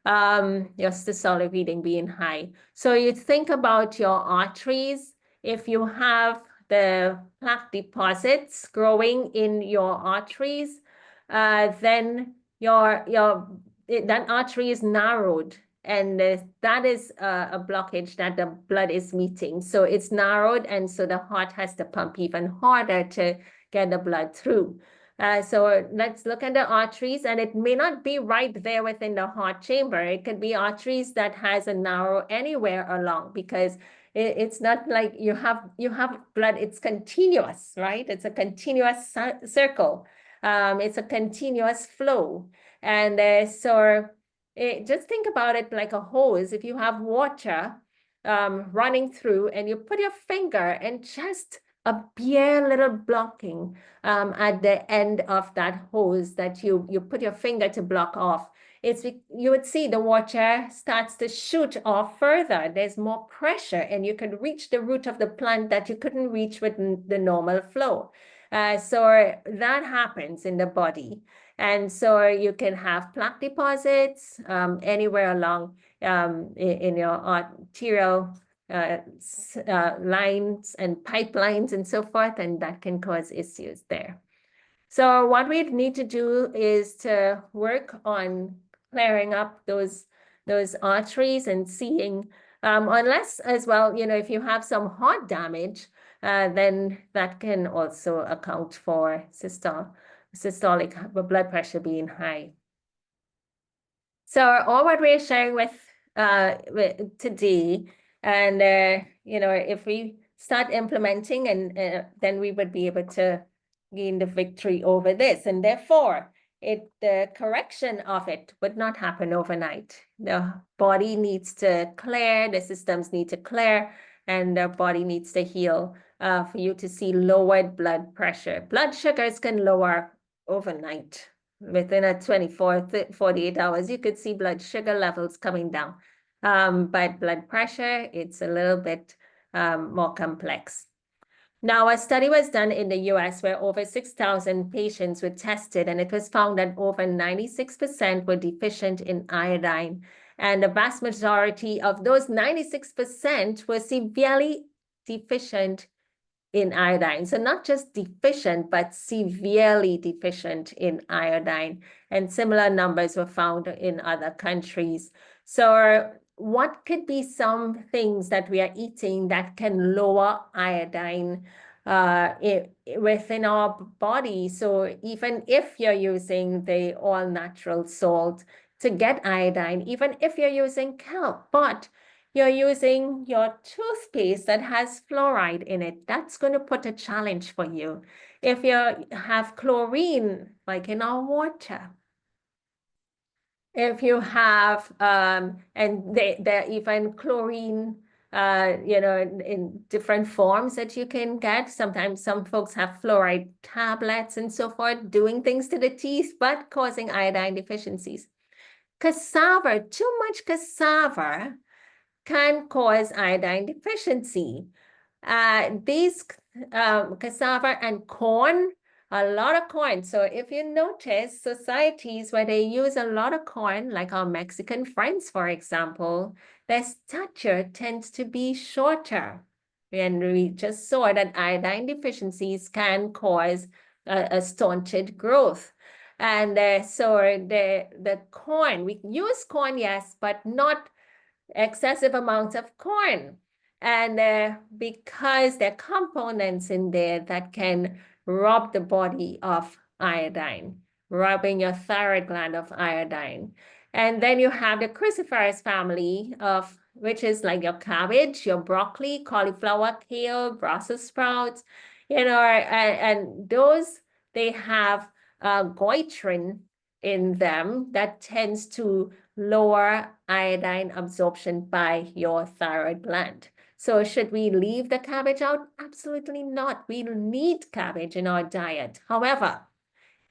your systolic reading being high. So you think about your arteries. If you have the plaque deposits growing in your arteries, then that artery is narrowed, and that is a blockage that the blood is meeting. So it's narrowed, and so the heart has to pump even harder to get the blood through. So let's look at the arteries, and it may not be right there within the heart chamber. It could be arteries that has a narrow anywhere along, because it's not like you have blood, it's continuous, right? It's a continuous circle. It's a continuous flow. And so just think about it like a hose. If you have water running through and you put your finger and just a bare little blocking at the end of that hose that you put your finger to block off, you would see the water starts to shoot off further. There's more pressure, and you can reach the root of the plant that you couldn't reach with the normal flow. So that happens in the body. And so you can have plaque deposits anywhere along in your arterial lines and pipelines and so forth, and that can cause issues there. So what we need to do is to work on clearing up those arteries and seeing, unless as well, you know, if you have some heart damage, then that can also account for systolic blood pressure being high. So all what we're sharing with today, and you know, if we start implementing, and then we would be able to gain the victory over this, and therefore the correction of it would not happen overnight. The body needs to clear, the systems need to clear, and the body needs to heal for you to see lowered blood pressure. Blood sugars can lower overnight. Within a 24, 48 hours, you could see blood sugar levels coming down. But blood pressure, it's a little bit more complex. Now, a study was done in the US where over 6,000 patients were tested, and it was found that over 96% were deficient in iodine. And the vast majority of those 96% were severely deficient in iodine. So not just deficient, but severely deficient in iodine. And similar numbers were found in other countries. So what could be some things that we are eating that can lower iodine within our body? So even if you're using the all-natural salt to get iodine, even if you're using kelp, but you're using your toothpaste that has fluoride in it, that's going to put a challenge for you. If you have chlorine, like in our water, if you have, and there even chlorine in different forms that you can get. Sometimes some folks have fluoride tablets and so forth, doing things to the teeth, but causing iodine deficiencies. Cassava, too much cassava can cause iodine deficiency. These cassava and corn, a lot of corn. So if you notice societies where they use a lot of corn, like our Mexican friends, for example, their stature tends to be shorter. And we just saw that iodine deficiencies can cause a stunted growth. And so the corn, we use corn, yes, but not excessive amounts of corn. And because there are components in there that can rob the body of iodine, robbing your thyroid gland of iodine. And then you have the cruciferous family of, which is like your cabbage, your broccoli, cauliflower, kale, Brussels sprouts, and those, they have goitrin in them that tends to lower iodine absorption by your thyroid gland. So should we leave the cabbage out? Absolutely not. We need cabbage in our diet. However,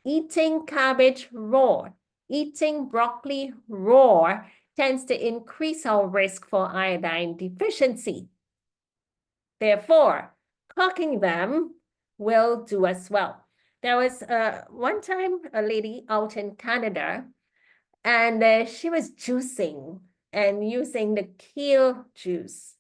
eating cabbage raw, eating broccoli raw tends to increase our risk for iodine deficiency. Therefore, cooking them will do as well. There was one time a lady out in Canada, and she was juicing and using the kale juice.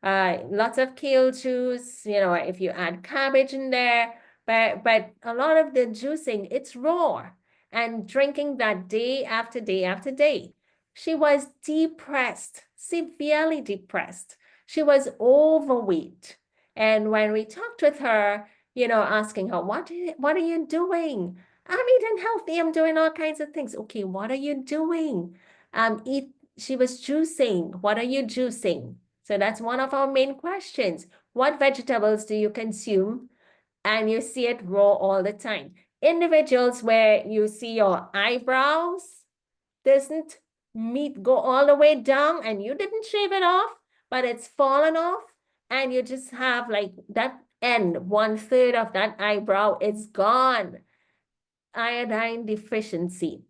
Lots of kale juice, if you add cabbage in there, but a lot of the juicing, it's raw, and drinking that day after day after day. She was depressed, severely depressed. She was overweight. And when we talked with her, asking her, what are you doing? I'm eating healthy. I'm doing all kinds of things. Okay, what are you doing? She was juicing. What are you juicing? So that's one of our main questions. What vegetables do you consume? And you see it raw all the time. Individuals where you see your eyebrows doesn't go all the way down and you didn't shave it off, but it's fallen off, and you just have like that end, 1/3 of that eyebrow is gone. Iodine deficiency.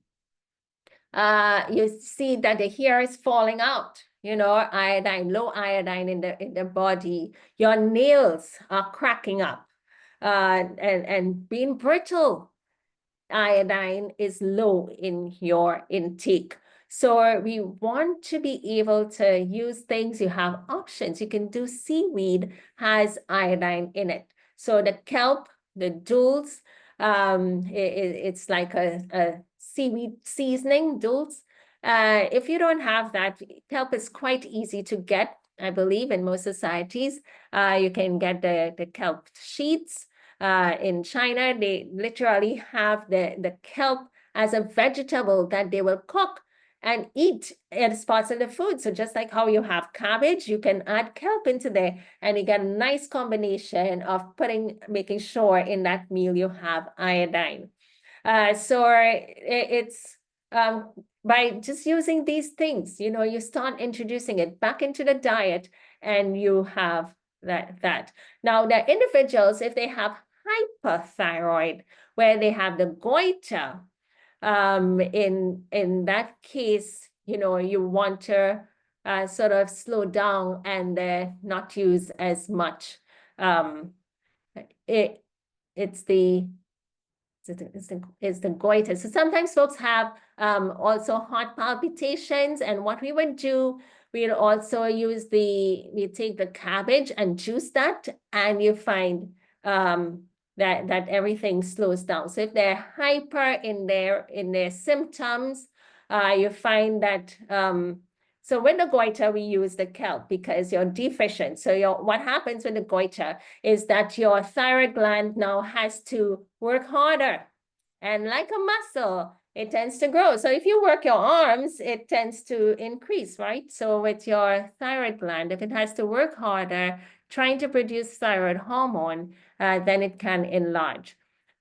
You see that the hair is falling out, iodine, low iodine in the body. Your nails are cracking up and being brittle. Iodine is low in your intake. So we want to be able to use things. You have options. You can do seaweed, has iodine in it. So the kelp, the dulse, it's like a seaweed seasoning, dulse. If you don't have that, kelp is quite easy to get, I believe, in most societies. You can get the kelp sheets. In China, they literally have the kelp as a vegetable that they will cook and eat as parts of the food. So just like how you have cabbage, you can add kelp into there, and you get a nice combination of making sure in that meal you have iodine. So it's by just using these things, you start introducing it back into the diet, and you have that. Now, the individuals, if they have hyperthyroid, where they have the goiter, in that case, you want to sort of slow down and not use as much. It's the goiter. So sometimes folks have also heart palpitations, and what we would do, we'll also use we take the cabbage and juice that, and you find that everything slows down. So if they're hyper in their symptoms, you find that so with the goiter, we use the kelp because you're deficient. So what happens with the goiter is that your thyroid gland now has to work harder. And like a muscle, it tends to grow. So if you work your arms, it tends to increase, right? So with your thyroid gland, if it has to work harder, trying to produce thyroid hormone, then it can enlarge.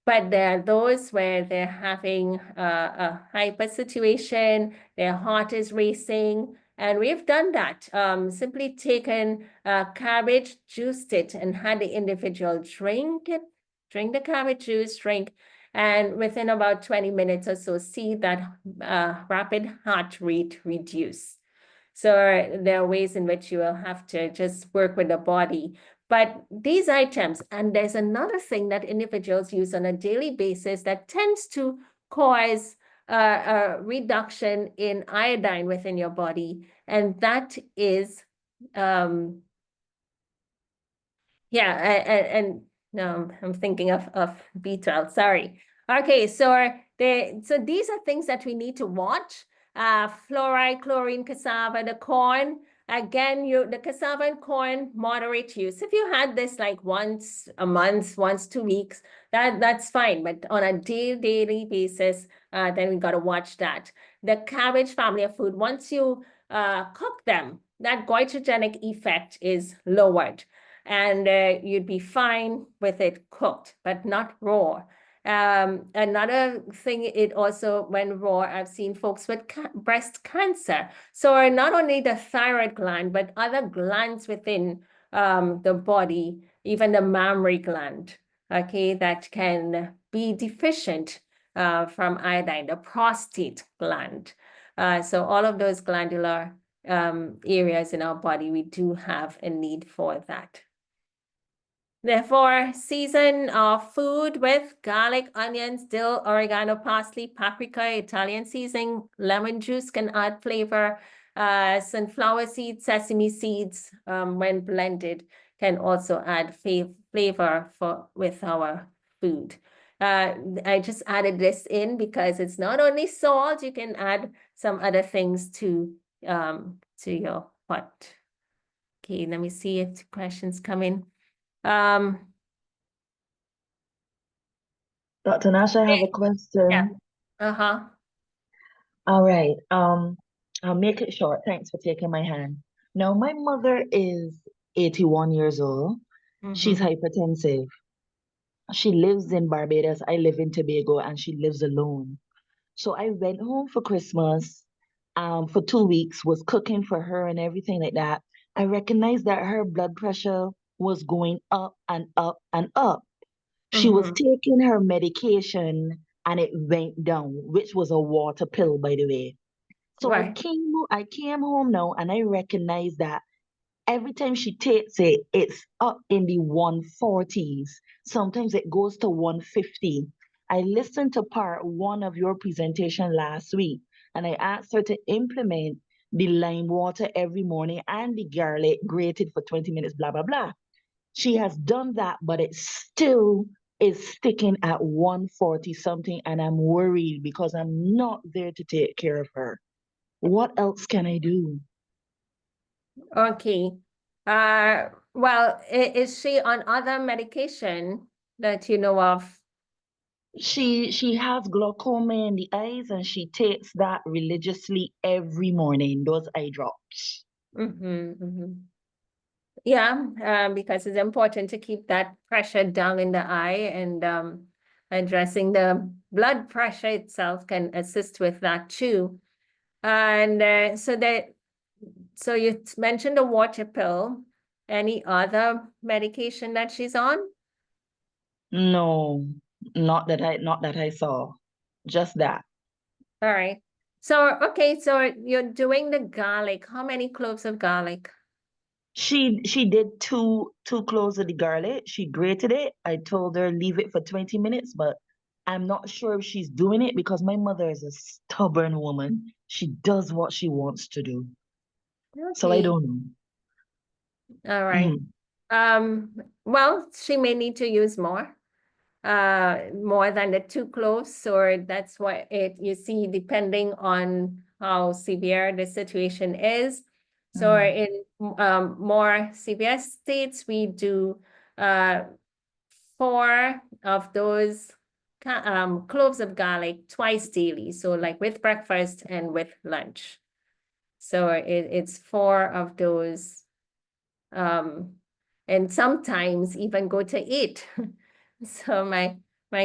But there are those where they're having a hyper situation, their heart is racing, And we've done that. Simply taken cabbage, juiced it, and had the individual drink it, drink the cabbage juice, drink, and within about 20 minutes or so, see that rapid heart rate reduce. So there are ways in which you will have to just work with the body. But these items, and there's another thing that individuals use on a daily basis that tends to cause a reduction in iodine within your body, and that is, yeah, and no, I'm thinking of B12, sorry. Okay, so these are things that we need to watch. Fluoride, chlorine, cassava, the corn. Again, the cassava and corn, moderate use. If you had this like once a month, once 2 weeks, that's fine. But on a daily basis, then we got to watch that. The cabbage family of food, once you cook them, that goitrogenic effect is lowered, and you'd be fine with it cooked, but not raw. Another thing, it also, when raw, I've seen folks with breast cancer. So not only the thyroid gland, but other glands within the body, even the mammary gland, okay, that can be deficient from iodine, the prostate gland. So all of those glandular areas in our body, we do have a need for that. Therefore, season our food with garlic, onions, dill, oregano, parsley, paprika, Italian seasoning, lemon juice can add flavor. Sunflower seeds, sesame seeds, when blended, can also add flavor with our food. I just added this in because it's not only salt, you can add some other things to your pot. Okay, let me see if the questions come in. Dr. Nash, I have a question. Yeah. Uh-huh. All right. I'll make it short. Thanks for taking my hand. Now, my mother is 81 years old. She's hypertensive. She lives in Barbados. I live in Tobago, and she lives alone. So I went home for Christmas, for 2 weeks, was cooking for her and everything like that. I recognized that her blood pressure was going up and up and up. She was taking her medication and it went down, which was a water pill, by the way. So Right. I came home now and I recognized that every time she takes it, it's up in the 140s. Sometimes it goes to 150. I listened to part one of your presentation last week and I asked her to implement the lime water every morning and the garlic grated for 20 minutes, blah, blah, blah. She has done that, but it still is sticking at 140 something, and I'm worried because I'm not there to take care of her. What else can I do? Okay. Well, is she on other medication that you know of? She has glaucoma in the eyes and she takes that religiously every morning, those eye drops. Yeah, because it's important to keep that pressure down in the eye, and addressing the blood pressure itself can assist with that too. And so you mentioned a water pill. Any other medication that she's on? No, not that I saw. Just that. All right. So, okay, so you're doing the garlic. How many cloves of garlic? She did two cloves of the garlic. She grated it. I told her leave it for 20 minutes, but I'm not sure if she's doing it because my mother is a stubborn woman. She does what she wants to do. So I Okay. don't know. All right. Well, she may need to use more than the 2 cloves, or that's what you see, depending on how severe the situation is. So in more severe states, we do 4 of those cloves of garlic twice daily. So like with breakfast and with lunch. So it's 4 of those, and sometimes even go to 8. So my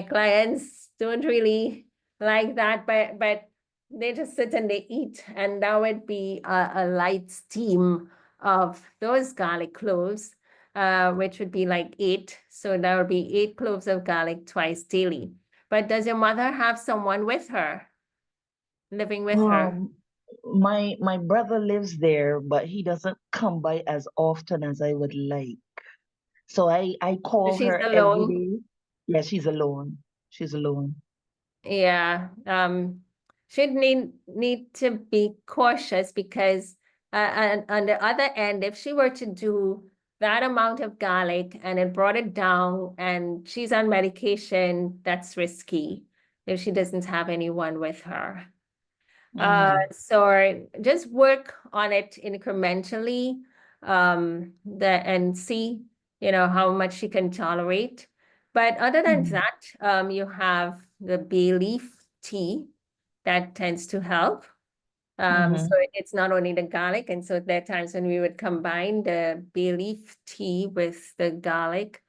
clients don't really like that, but they just sit and they eat, and that would be a light steam of those garlic cloves, which would be like 8. So that would be 8 cloves of garlic twice daily. But does your mother have someone with her, living with her? Um, my brother lives there, but he doesn't come by as often as I would like. So I So call she's her every alone. day. Yeah, she's alone. She's alone. Yeah, should need to be cautious because and on the other end, if she were to do that amount of garlic and it brought it down and she's on medication, that's risky if she doesn't have anyone with her. Mm, So just work on it incrementally, and see, how much she can tolerate. But other than mm, that, you have the bay leaf tea that tends to help. So mm-hmm, it's not only the garlic, and so there are times when we would combine the bay leaf tea with the garlic,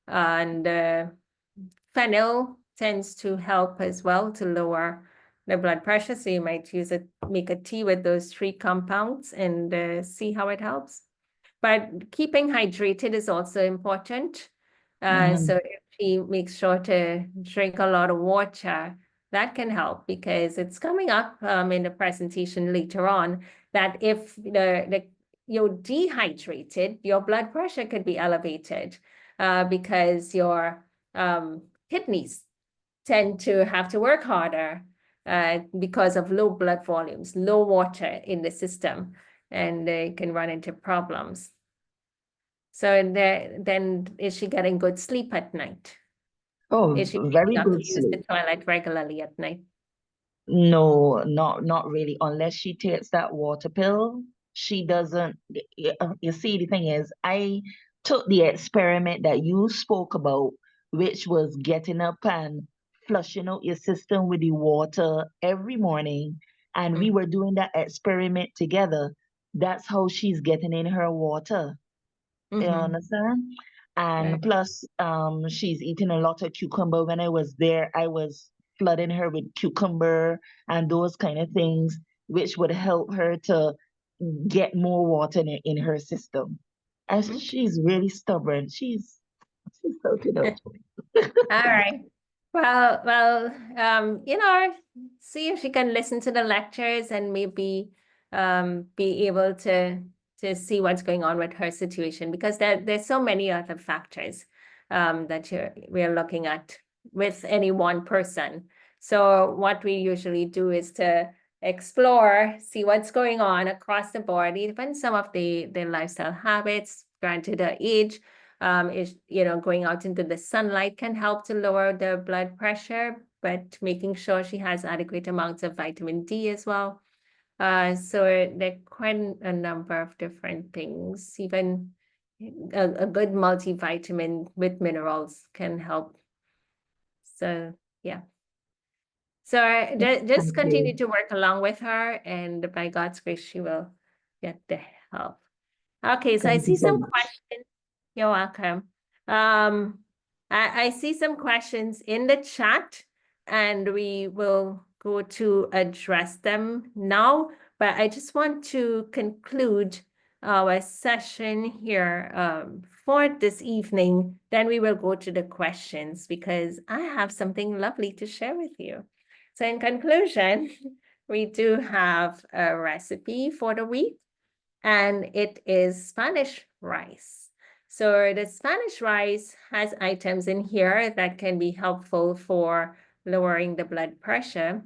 and fennel tends to help as well to lower the blood pressure. So you might make a tea with those 3 compounds and see how it helps. But keeping hydrated is also important. mm-hmm, So if she makes sure to drink a lot of water, that can help because it's coming up in the presentation later on that if you're dehydrated, your blood pressure could be elevated because your kidneys tend to have to work harder because of low blood volumes, low water in the system, and they can run into problems. So then is she getting good sleep at night? Oh, Is she very waking up to good use the sleep. toilet regularly at night? No, not really. Unless she takes that water pill, she doesn't. You see, the thing is, I took the experiment that you spoke about, which was getting up and flushing out your system with the water every morning, and we were doing that experiment together. That's how she's getting in her water. You Mm-hmm. understand? Right. And plus, she's eating a lot of cucumber. When I was there, I was flooding her with cucumber and those kind of things, which would help her to get more water in her system. And Okay. she's really stubborn. She's sorted out. All right. See if she can listen to the lectures and maybe be able to see what's going on with her situation because there's so many other factors that we're looking at with any one person. So what we usually do is to explore, see what's going on across the board, even some of the lifestyle habits, granted her age, is, going out into the sunlight can help to lower the blood pressure, but making sure she has adequate amounts of vitamin D as well. So there are quite a number of different things. Even a good multivitamin with minerals can help. So yeah. So just Thank continue you. to work along with her, and by God's grace, she will get the help. Okay, so I Thank you see so some much. questions. You're welcome. Um, I see some questions in the chat, and we will go to address them now. But I just want to conclude our session here for this evening. Then we will go to the questions because I have something lovely to share with you. So in conclusion, we do have a recipe for the week, and it is Spanish rice. So the Spanish rice has items in here that can be helpful for lowering the blood pressure.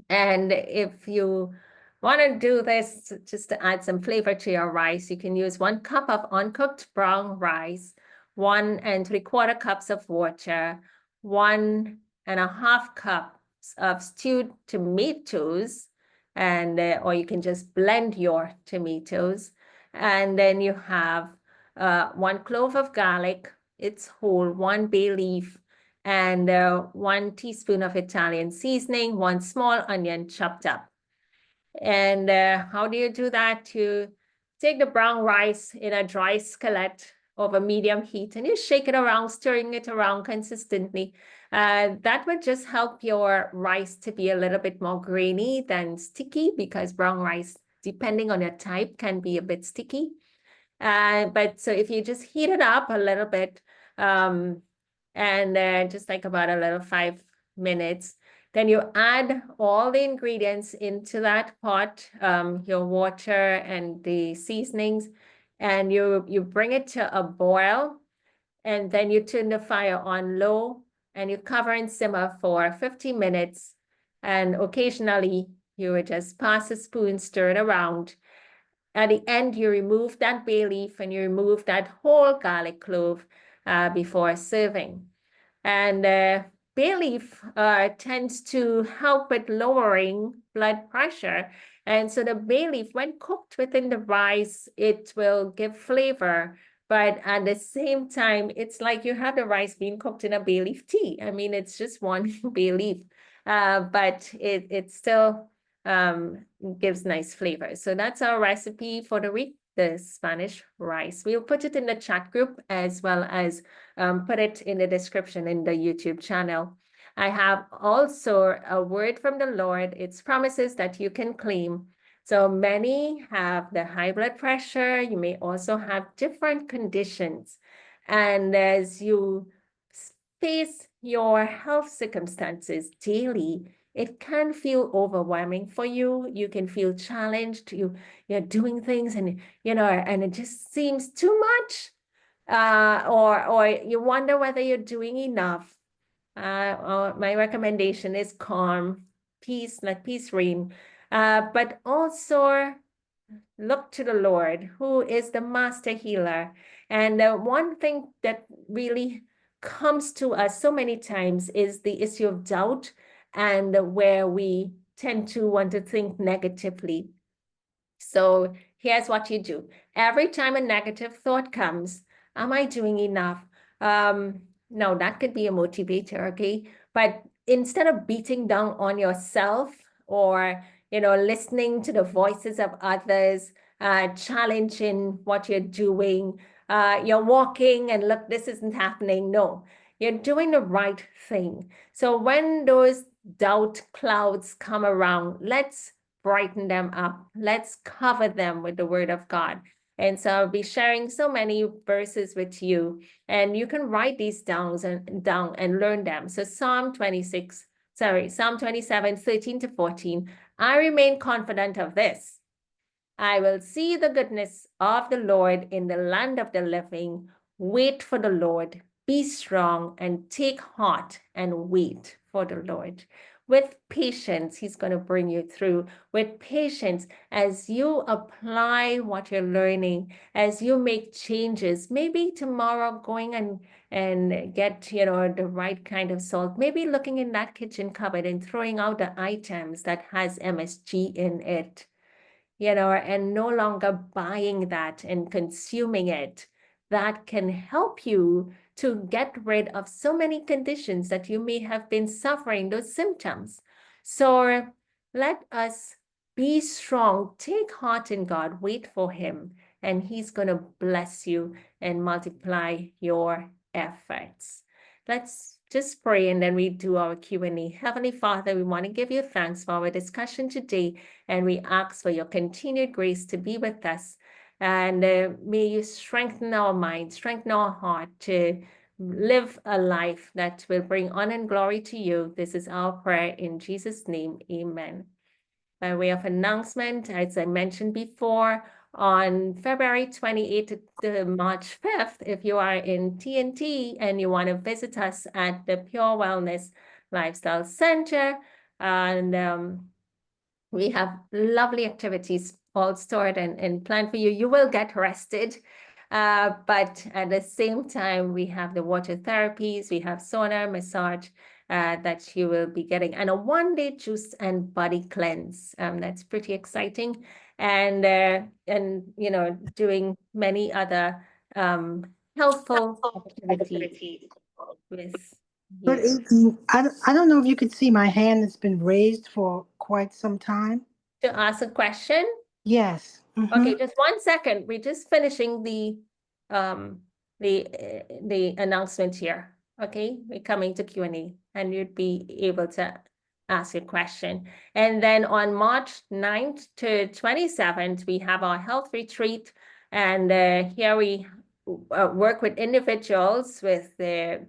And if you want to do this just to add some flavor to your rice, you can use 1 cup of uncooked brown rice, 1 3/4 cups of water, 1.5 cups of stewed tomatoes, and or you can just blend your tomatoes. And then you have 1 clove of garlic, it's whole, 1 bay leaf, and 1 teaspoon of Italian seasoning, 1 small onion chopped up. And how do you do that? You take the brown rice in a dry skillet, over medium heat, and you shake it around, stirring it around consistently. That would just help your rice to be a little bit more grainy than sticky, because brown rice, depending on your type, can be a bit sticky. But so if you just heat it up a little bit, and just like about a little 5 minutes, then you add all the ingredients into that pot, your water and the seasonings, and you bring it to a boil, and then you turn the fire on low, and you cover and simmer for 15 minutes. And occasionally you would just pass a spoon, stir it around. At the end, you remove that bay leaf and you remove that whole garlic clove before serving. And bay leaf tends to help with lowering blood pressure. And so the bay leaf, when cooked within the rice, it will give flavor. But at the same time, it's like you have the rice being cooked in a bay leaf tea. I mean, it's just one bay leaf, but it still gives nice flavor. So that's our recipe for the week, the Spanish rice. We'll put it in the chat group, as well as put it in the description in the YouTube channel. I have also a word from the Lord. It's promises that you can claim. So many have the high blood pressure. You may also have different conditions. And as you face your health circumstances daily, it can feel overwhelming for you. You can feel challenged. You're doing things, and and it just seems too much. Or you wonder whether you're doing enough. Or my recommendation is calm, peace, let peace reign. But also look to the Lord, who is the master healer. And one thing that really comes to us so many times is the issue of doubt, and where we tend to want to think negatively. So here's what you do. Every time a negative thought comes, am I doing enough? No, that could be a motivator, okay? But instead of beating down on yourself, or listening to the voices of others, challenging what you're doing, you're walking and look, this isn't happening. No, you're doing the right thing. So when those doubt clouds come around, let's brighten them up. Let's cover them with the word of God. And so I'll be sharing so many verses with you, and you can write these down and learn them. So Psalm 27, 13 to 14. I remain confident of this. I will see the goodness of the Lord in the land of the living. Wait for the Lord. Be strong and take heart and wait for the Lord. With patience, he's going to bring you through. With patience, as you apply what you're learning, as you make changes, maybe tomorrow going and get, the right kind of salt, maybe looking in that kitchen cupboard and throwing out the items that has MSG in it, and no longer buying that and consuming it. That can help you to get rid of so many conditions that you may have been suffering, those symptoms. So let us be strong, take heart in God, wait for him, and he's going to bless you and multiply your efforts. Let's just pray, and then we do our Q&A. Heavenly Father, we want to give you thanks for our discussion today, and we ask for your continued grace to be with us. And may you strengthen our mind, strengthen our heart to live a life that will bring honor and glory to you. This is our prayer in Jesus' name. Amen. By way of announcement, as I mentioned before, on February 28th to March 5th, if you are in TNT and you want to visit us at the Pure Wellness Lifestyle Center, and we have lovely activities all stored and planned for you. You will get rested, but at the same time, we have the water therapies, we have sauna, massage, that you will be getting, and a one-day juice and body cleanse. That's pretty exciting, and doing many other helpful activities with Good you. evening. I don't know if you could see my hand that's been raised for quite some time. To ask a question? Yes. Okay, just 1 second. We're just finishing the the announcement here. Okay, we're coming to Q&A, and you'd be able to ask your question. And then on March 9th to 27th, we have our health retreat. And here we work with individuals with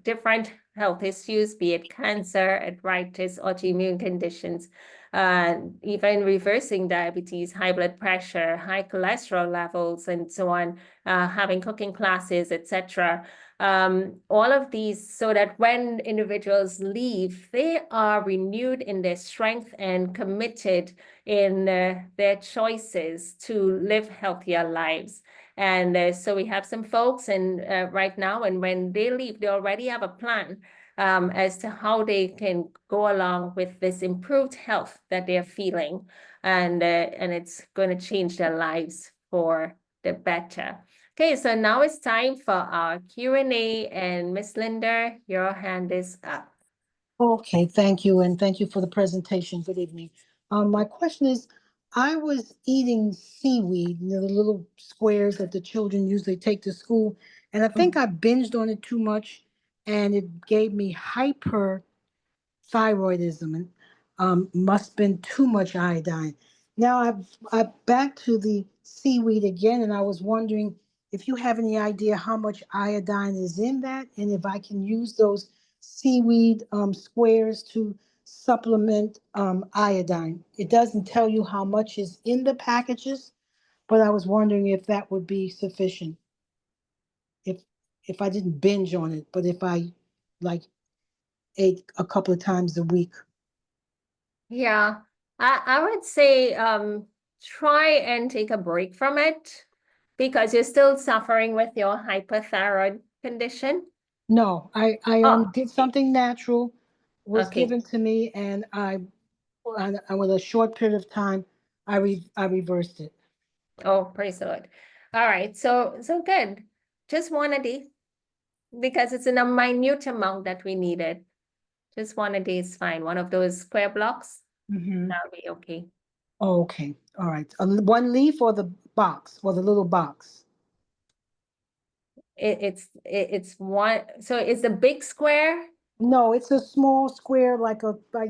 different health issues, be it cancer, arthritis, autoimmune conditions, even reversing diabetes, high blood pressure, high cholesterol levels, and so on, having cooking classes, etc. All of these so that when individuals leave, they are renewed in their strength and committed in their choices to live healthier lives. And so we have some folks right now, and when they leave, they already have a plan as to how they can go along with this improved health that they're feeling. And it's going to change their lives for the better. Okay, so now it's time for our Q&A, and Miss Linda, your hand is up. Okay, thank you, and thank you for the presentation. Good evening. My question is, I was eating seaweed, the little squares that the children usually take to school, and I think I binged on it too much, and it gave me hyperthyroidism, and must have been too much iodine. Now I back to the seaweed again, and I was wondering if you have any idea how much iodine is in that, and if I can use those seaweed squares to supplement iodine. It doesn't tell you how much is in the packages, but I was wondering if that would be sufficient. If I didn't binge on it, but if I like ate a couple of times a week. Yeah, I would say try and take a break from it because you're still suffering with your hyperthyroid condition. No, I Oh, did something natural, was okay. given to me, and I with a short period of time, I reversed it. Oh, praise the Lord. All right, so good. Just one a day because it's in a minute amount that we needed. Just one a day is fine. One of those square blocks, Mm-hmm. that'll be okay. Okay, all right. One leaf or the box or the little box? It's one. So it's a big square. No, it's a small square, like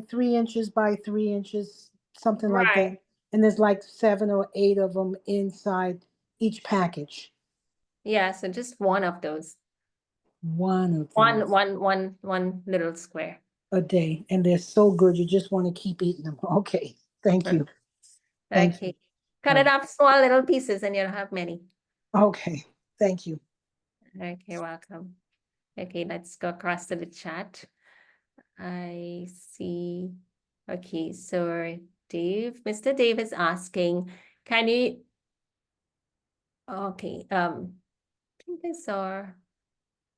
3 inches by 3 inches, something like that. Right. And there's like 7 or 8 of them inside each package. Yeah, so just one of those. One of One, those one little square. a day, and they're so good. You just want to keep eating them. Okay, thank you. Thank you. Okay. Cut it up small little pieces and you'll have many. Okay, thank you. Okay, welcome. Okay, let's go across to the chat. I see. Okay, so Mr. Dave is asking, can you, okay, I think I saw,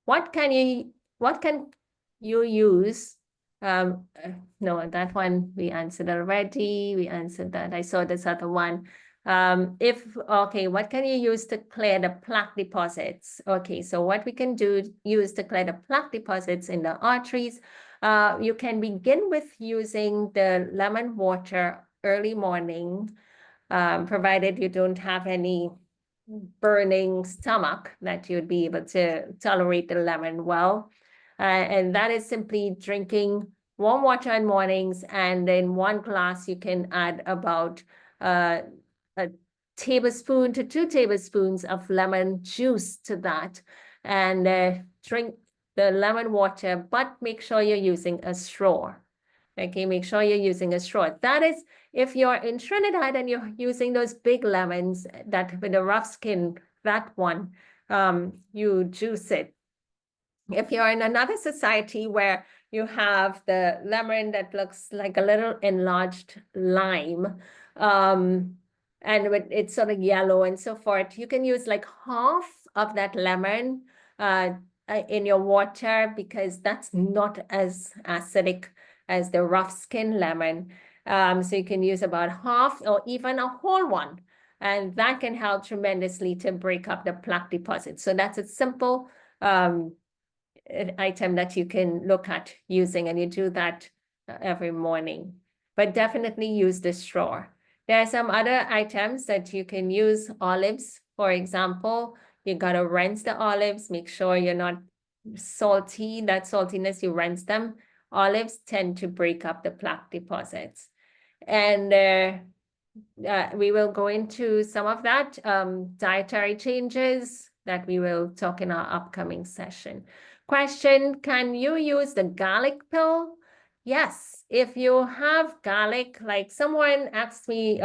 what can you use? No, that one we answered already. We answered that. I saw this other one. Okay, what can you use to clear the plaque deposits? Okay, so what we can use to clear the plaque deposits in the arteries, you can begin with using the lemon water early morning, provided you don't have any burning stomach that you'd be able to tolerate the lemon well. And that is simply drinking warm water in mornings, and in 1 glass you can add about a tablespoon to 2 tablespoons of lemon juice to that, and drink the lemon water, but make sure you're using a straw. Okay, make sure you're using a straw. That is, if you're in Trinidad and you're using those big lemons that with a rough skin, that one, you juice it. If you're in another society where you have the lemon that looks like a little enlarged lime, and it's sort of yellow and so forth, you can use like half of that lemon in your water, because that's not as acidic as the rough skin lemon. So you can use about half or even a whole one, and that can help tremendously to break up the plaque deposit. So that's a simple item that you can look at using, and you do that every morning. But definitely use the straw. There are some other items that you can use. Olives, for example, You gotta rinse the olives, make sure you're not salty, that saltiness, you rinse them. Olives tend to break up the plaque deposits. And we will go into some of that, dietary changes that we will talk in our upcoming session. Question, can you use the garlic pill? Yes, if you have garlic, like someone asked me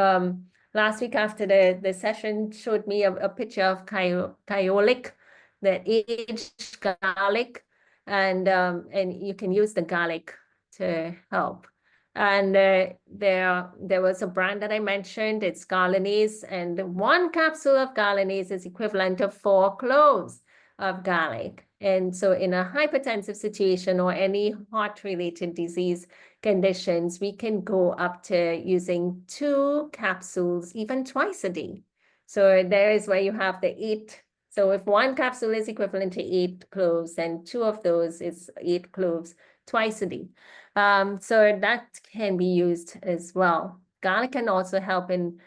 last week after the session, showed me a picture of kyolic, the aged garlic, and you can use the garlic to help. And there was a brand that I mentioned, it's Garlanese, and 1 capsule of Garlanese is equivalent to 4 cloves of garlic. And so in a hypertensive situation or any heart-related disease conditions, we can go up to using 2 capsules, even twice a day. So there is where you have the 8. So if 1 capsule is equivalent to 8 cloves, then 2 of those is 8 cloves twice a day. So that can be used as well. Garlic can also help in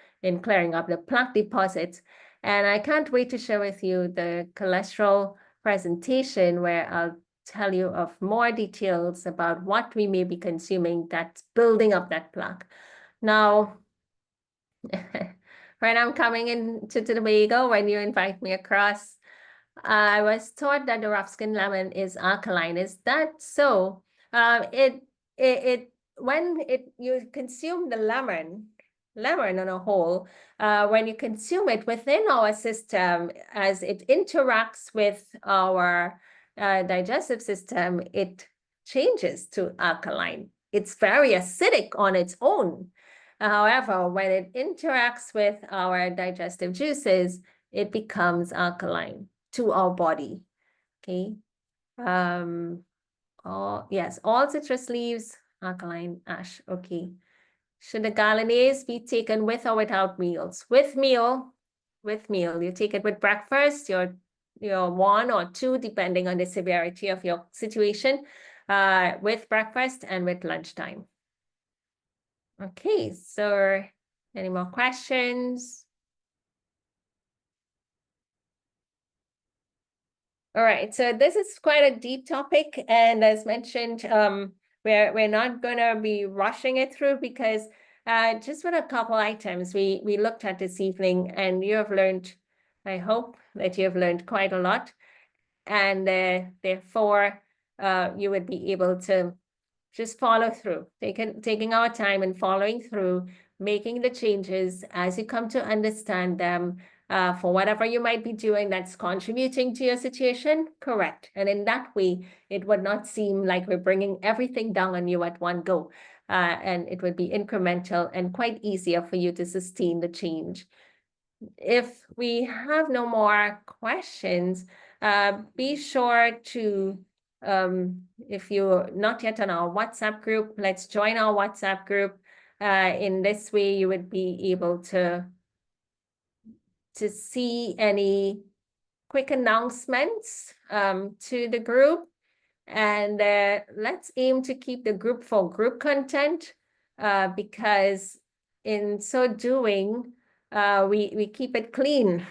clearing up the plaque deposits. And I can't wait to share with you the cholesterol presentation where I'll tell you of more details about what we may be consuming that's building up that plaque. Now, when I'm coming into Tobago, when you invite me across, I was taught that the rough skin lemon is alkaline. Is that so? When you consume the lemon on a whole, when you consume it within our system, as it interacts with our digestive system, it changes to alkaline. It's very acidic on its own. However, when it interacts with our digestive juices, it becomes alkaline to our body. Okay. All citrus leaves, alkaline ash. Okay. Should the Garlanese be taken with or without meals? With meal. You take it with breakfast, your 1 or 2, depending on the severity of your situation, with breakfast and with lunchtime. Okay, so any more questions? All right, so this is quite a deep topic, and as mentioned, we're not gonna be rushing it through because just with a couple items we looked at this evening, and you have learned, I hope that you have learned quite a lot, and therefore you would be able to just follow through, taking our time and following through, making the changes as you come to understand them. For whatever you might be doing that's contributing to your situation, correct. And in that way, it would not seem like we're bringing everything down on you at one go. And it would be incremental and quite easier for you to sustain the change. If we have no more questions, be sure to, if you're not yet on our WhatsApp group, let's join our WhatsApp group. In this way, you would be able to see any quick announcements to the group. And let's aim to keep the group for group content, because in so doing, we keep it clean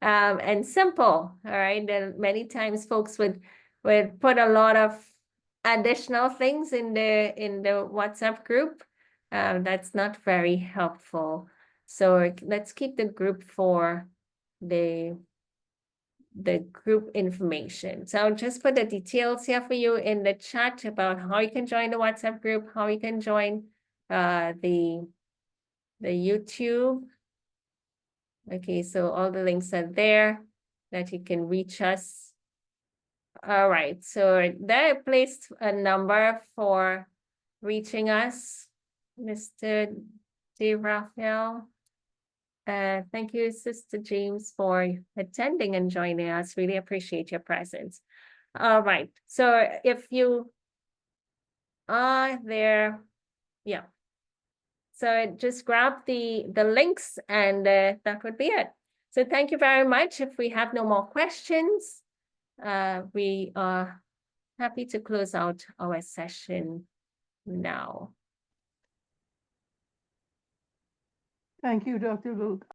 and simple. All right. And many times folks would put a lot of additional things in the WhatsApp group. That's not very helpful. So let's keep the group for the group information. So I'll just put the details here for you in the chat about how you can join the WhatsApp group, how you can join the YouTube. Okay, so all the links are there that you can reach us. All right, so there I placed a number for reaching us, Mr. D. Raphael. Thank you, Sister James, for attending and joining us. Really appreciate your presence. All right, so if you are there, yeah. So just grab the links and that would be it. So thank you very much. If we have no more questions, we are happy to close out our session now. Thank you, Dr. Luke.